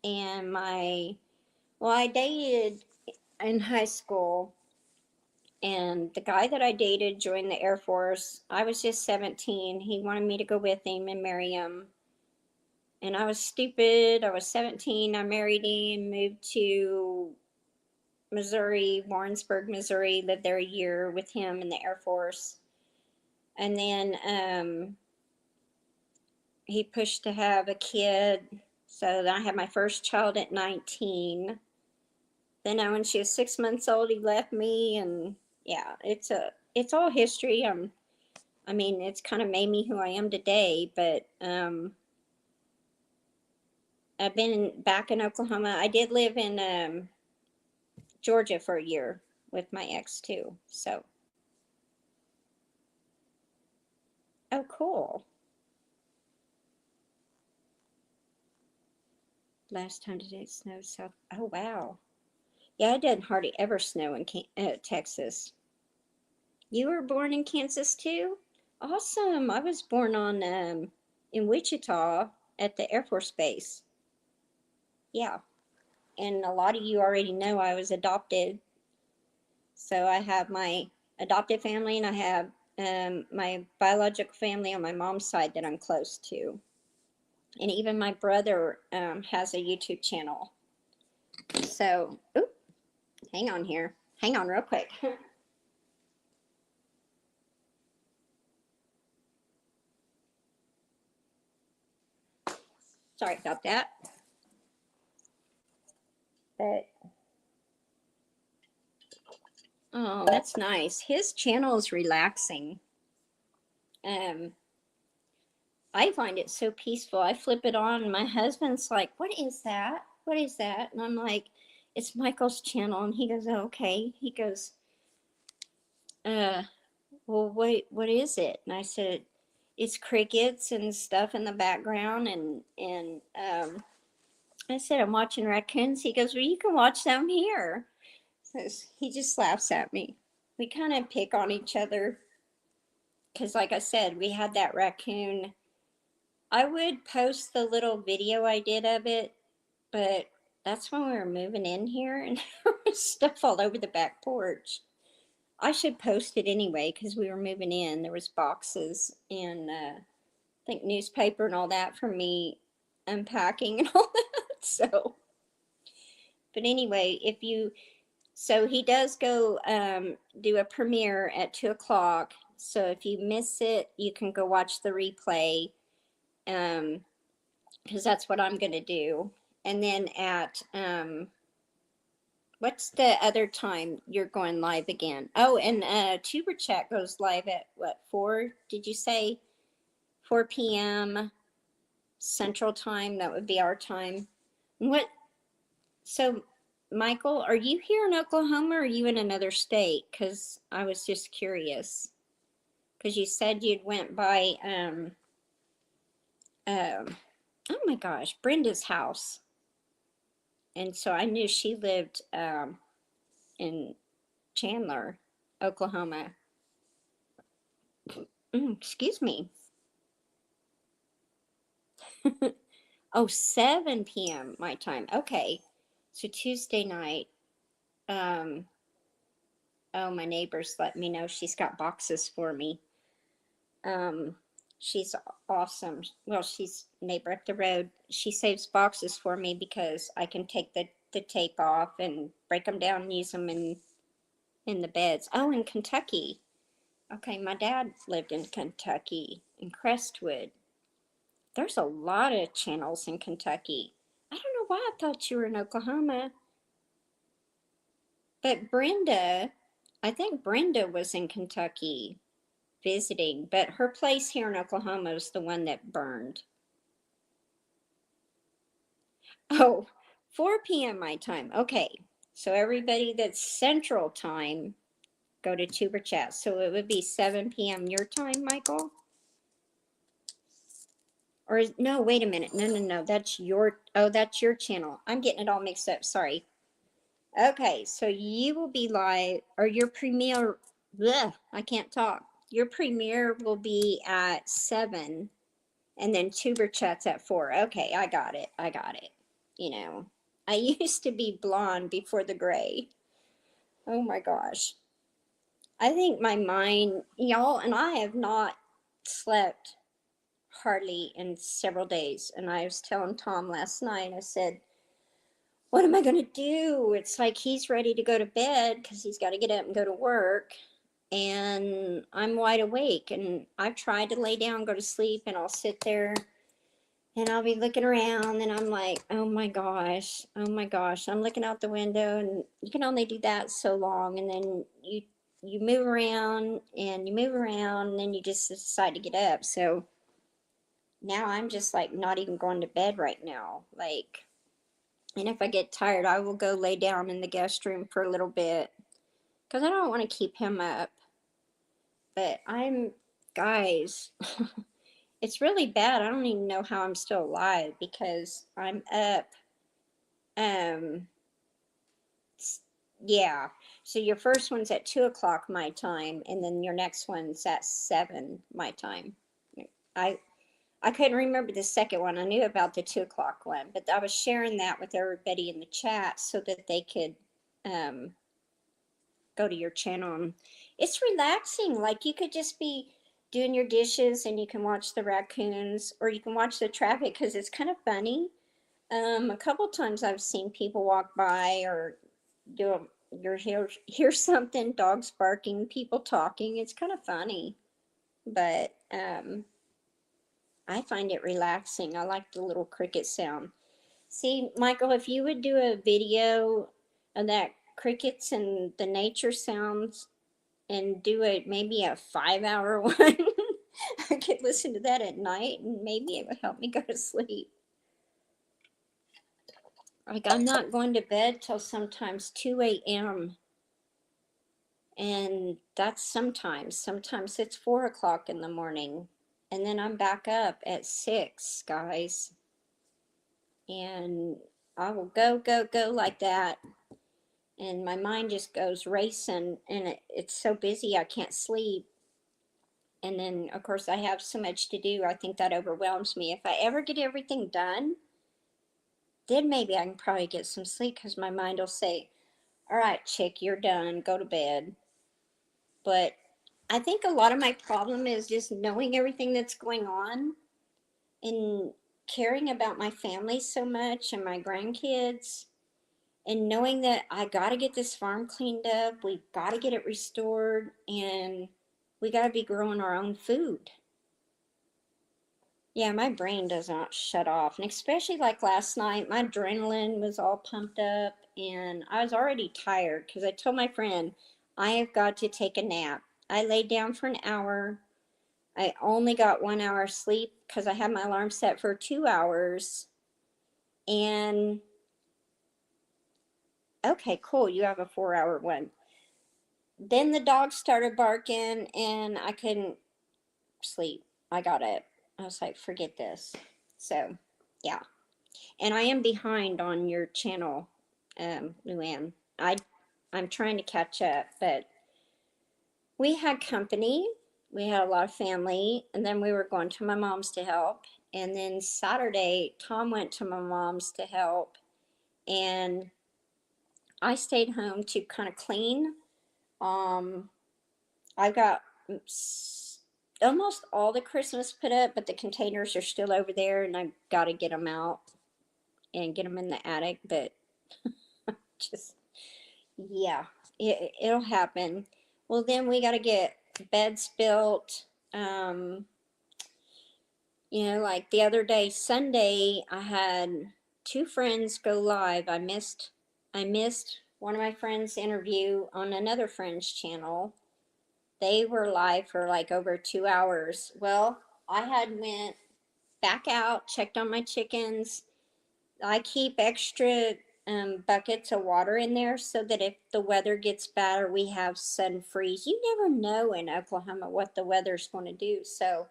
and I dated in high school, and the guy that I dated joined the Air Force. I was just 17. He wanted me to go with him and marry him. And I was stupid. I was 17. I married him, moved to Missouri, Warrensburg, Missouri, lived there a year with him in the Air Force. And then he pushed to have a kid. So I had my first child at 19. Then when she was 6 months old, he left me. And yeah, it's all history. I mean, it's kind of made me who I am today, but I've been back in Oklahoma. I did live in Georgia for a year with my ex too. So, oh, cool. Last time did it snow south? Oh, wow. Yeah, it doesn't hardly ever snow in Texas. You were born in Kansas too? Awesome. I was born on in Wichita at the Air Force Base. Yeah. And a lot of you already know I was adopted. So I have my adopted family and I have my biological family on my mom's side that I'm close to. And even my brother has a YouTube channel. So, oop, hang on here. Hang on real quick. Sorry about that. But oh, that's nice. His channel is relaxing. Um, I find it so peaceful. I flip it on, and my husband's like, "What is that? What is that?" And I'm like, "It's Michael's channel." And he goes, oh, "Okay." He goes, "Uh, well, what is it?" And I said, "It's crickets and stuff in the background." And I said, "I'm watching raccoons." He goes, "Well, you can watch them here." So he just laughs at me. We kind of pick on each other because, like I said, we had that raccoon. I would post the little video I did of it, but that's when we were moving in here and there was stuff all over the back porch. I should post it anyway because we were moving in. There was boxes and I think newspaper and all that for me unpacking and all that. So, but anyway, if you, so he does go do a premiere at 2 o'clock. So if you miss it, you can go watch the replay. Because that's what I'm gonna do. And then at what's the other time you're going live again? Oh, and Tuber Chat goes live at what, 4? Did you say 4 p.m. Central Time? That would be our time. What? So, Michael, are you here in Oklahoma or are you in another state? Because I was just curious. Because you said you'd went by um oh my gosh, Brenda's house. And so I knew she lived in Chandler, Oklahoma. Excuse me. Oh, 7 p.m. my time. Okay. So Tuesday night. Um, oh, my neighbor's let me know she's got boxes for me. Um, she's awesome. Well, she's neighbor up the road. She saves boxes for me because I can take the tape off and break them down and use them in the beds. Oh, in Kentucky. Okay, my dad lived in Kentucky, in Crestwood. There's a lot of channels in Kentucky. I don't know why I thought you were in Oklahoma. But Brenda, I think Brenda was in Kentucky visiting, but her place here in Oklahoma is the one that burned. Oh, 4 p.m. my time. Okay. So everybody that's Central Time, go to Tuber Chat. So it would be 7 p.m. your time, Michael? Or no, wait a minute. No. That's your, oh, that's your channel. I'm getting it all mixed up. Sorry. Okay, so you will be live, or your premiere, bleh, I can't talk. Your premiere will be at 7, and then Tuber Chat's at 4. Okay, I got it. I got it. You know, I used to be blonde before the gray. Oh my gosh. I think my mind, y'all, and I have not slept hardly in several days. And I was telling Tom last night, I said, what am I going to do? It's like he's ready to go to bed because he's got to get up and go to work. And I'm wide awake. And I've tried to lay down, go to sleep, and I'll sit there and I'll be looking around and I'm like, oh my gosh, oh my gosh. I'm looking out the window and you can only do that so long. And then you move around and you move around and then you just decide to get up. So now I'm just like not even going to bed right now. Like, and if I get tired, I will go lay down in the guest room for a little bit because I don't want to keep him up. But guys, it's really bad. I don't even know how I'm still alive because I'm up. Um, yeah. So your first one's at 2 o'clock my time, and then your next one's at 7 my time. I I couldn't remember the second one. I knew about the 2 o'clock one, but I was sharing that with everybody in the chat so that they could um, go to your channel. And it's relaxing. Like you could just be doing your dishes and you can watch the raccoons or you can watch the traffic because it's kind of funny. A couple times I've seen people walk by or do a, hear something, dogs barking, people talking. It's kind of funny, but I find it relaxing. I like the little cricket sound. See, Michael, if you would do a video of that crickets and the nature sounds and do it maybe a 5 hour one, I could listen to that at night and maybe it would help me go to sleep. Like I'm not going to bed till sometimes 2 a.m. And that's sometimes it's 4 o'clock in the morning. And then I'm back up at 6, guys. And I will go like that. And my mind just goes racing and it's so busy I can't sleep. And then, of course, I have so much to do. I think that overwhelms me. If I ever get everything done, then maybe I can probably get some sleep because my mind will say, all right, chick, you're done. Go to bed. But I think a lot of my problem is just knowing everything that's going on and caring about my family so much and my grandkids and knowing that I got to get this farm cleaned up. We got to get it restored and we got to be growing our own food. Yeah, my brain does not shut off. And especially like last night, my adrenaline was all pumped up and I was already tired because I told my friend, I have got to take a nap. I laid down for an hour. I only got 1 hour sleep because I had my alarm set for 2 hours. And okay, cool, you have a 4 hour one. Then the dog started barking and I couldn't sleep. I got it. I was like, forget this. So, yeah. And I am behind on your channel, Luann. I'm trying to catch up, but we had company. We had a lot of family, and then we were going to my mom's to help. And then Saturday, Tom went to my mom's to help, and I stayed home to kind of clean. Um, I've got almost all the Christmas put up, but the containers are still over there, and I've got to get them out and get them in the attic. But just yeah, it'll happen. Well, then we got to get beds built. Um, like the other day, Sunday, I had two friends go live. I missed one of my friends' interview on another friend's channel. They were live for like over 2 hours. Well, I had went back out, checked on my chickens. I keep extra buckets of water in there so that if the weather gets bad or we have sudden freeze, you never know in Oklahoma what the weather's going to do. So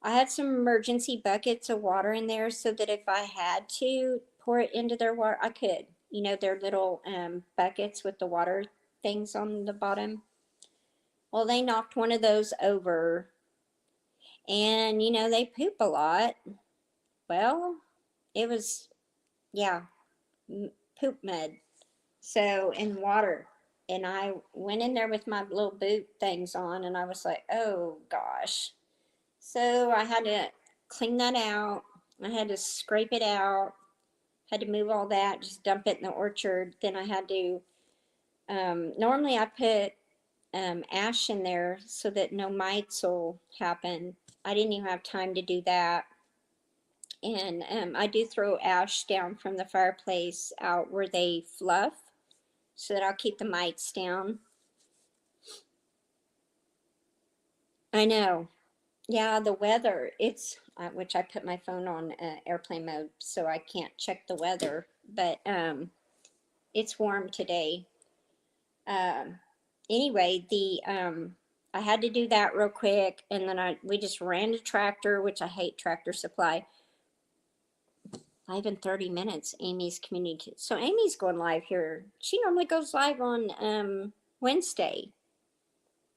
I had some emergency buckets of water in there so that if I had to pour it into their water, I could. Their little buckets with the water things on the bottom. Well, they knocked one of those over and, they poop a lot. Well, it was, yeah, poop mud. So, in water. And I went in there with my little boot things on and I was like, oh gosh. So I had to clean that out. I had to scrape it out. Had to move all that, just dump it in the orchard. Then I had to, normally I put ash in there so that no mites will happen. I didn't even have time to do that. And I do throw ash down from the fireplace out where they fluff so that I'll keep the mites down. I know. Yeah, the weather, it's, which I put my phone on airplane mode, so I can't check the weather, but it's warm today. Um, anyway, I had to do that real quick, and then we just ran to Tractor, which I hate Tractor Supply. Live in 30 minutes, Amy's community. So Amy's going live here. She normally goes live on Wednesday.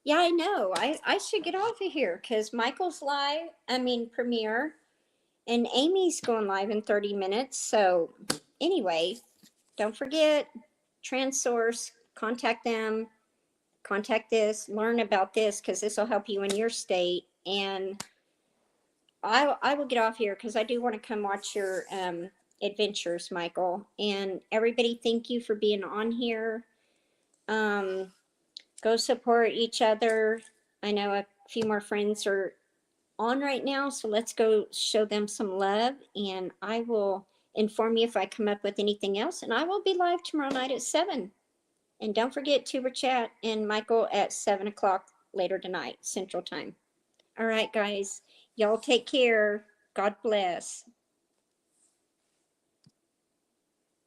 Yeah, I know. I should get off of here because Michael's live, I mean, premiere, and Amy's going live in 30 minutes. So, anyway, don't forget TransSource, contact them, contact this, learn about this because this will help you in your state. And I will get off here because I do want to come watch your adventures, Michael. And everybody, thank you for being on here. Um, go support each other. I know a few more friends are on right now, so let's go show them some love. And I will inform you if I come up with anything else. And I will be live tomorrow night at 7. And don't forget Tuber Chat and Michael at 7 o'clock later tonight, Central Time. All right, guys. Y'all take care. God bless.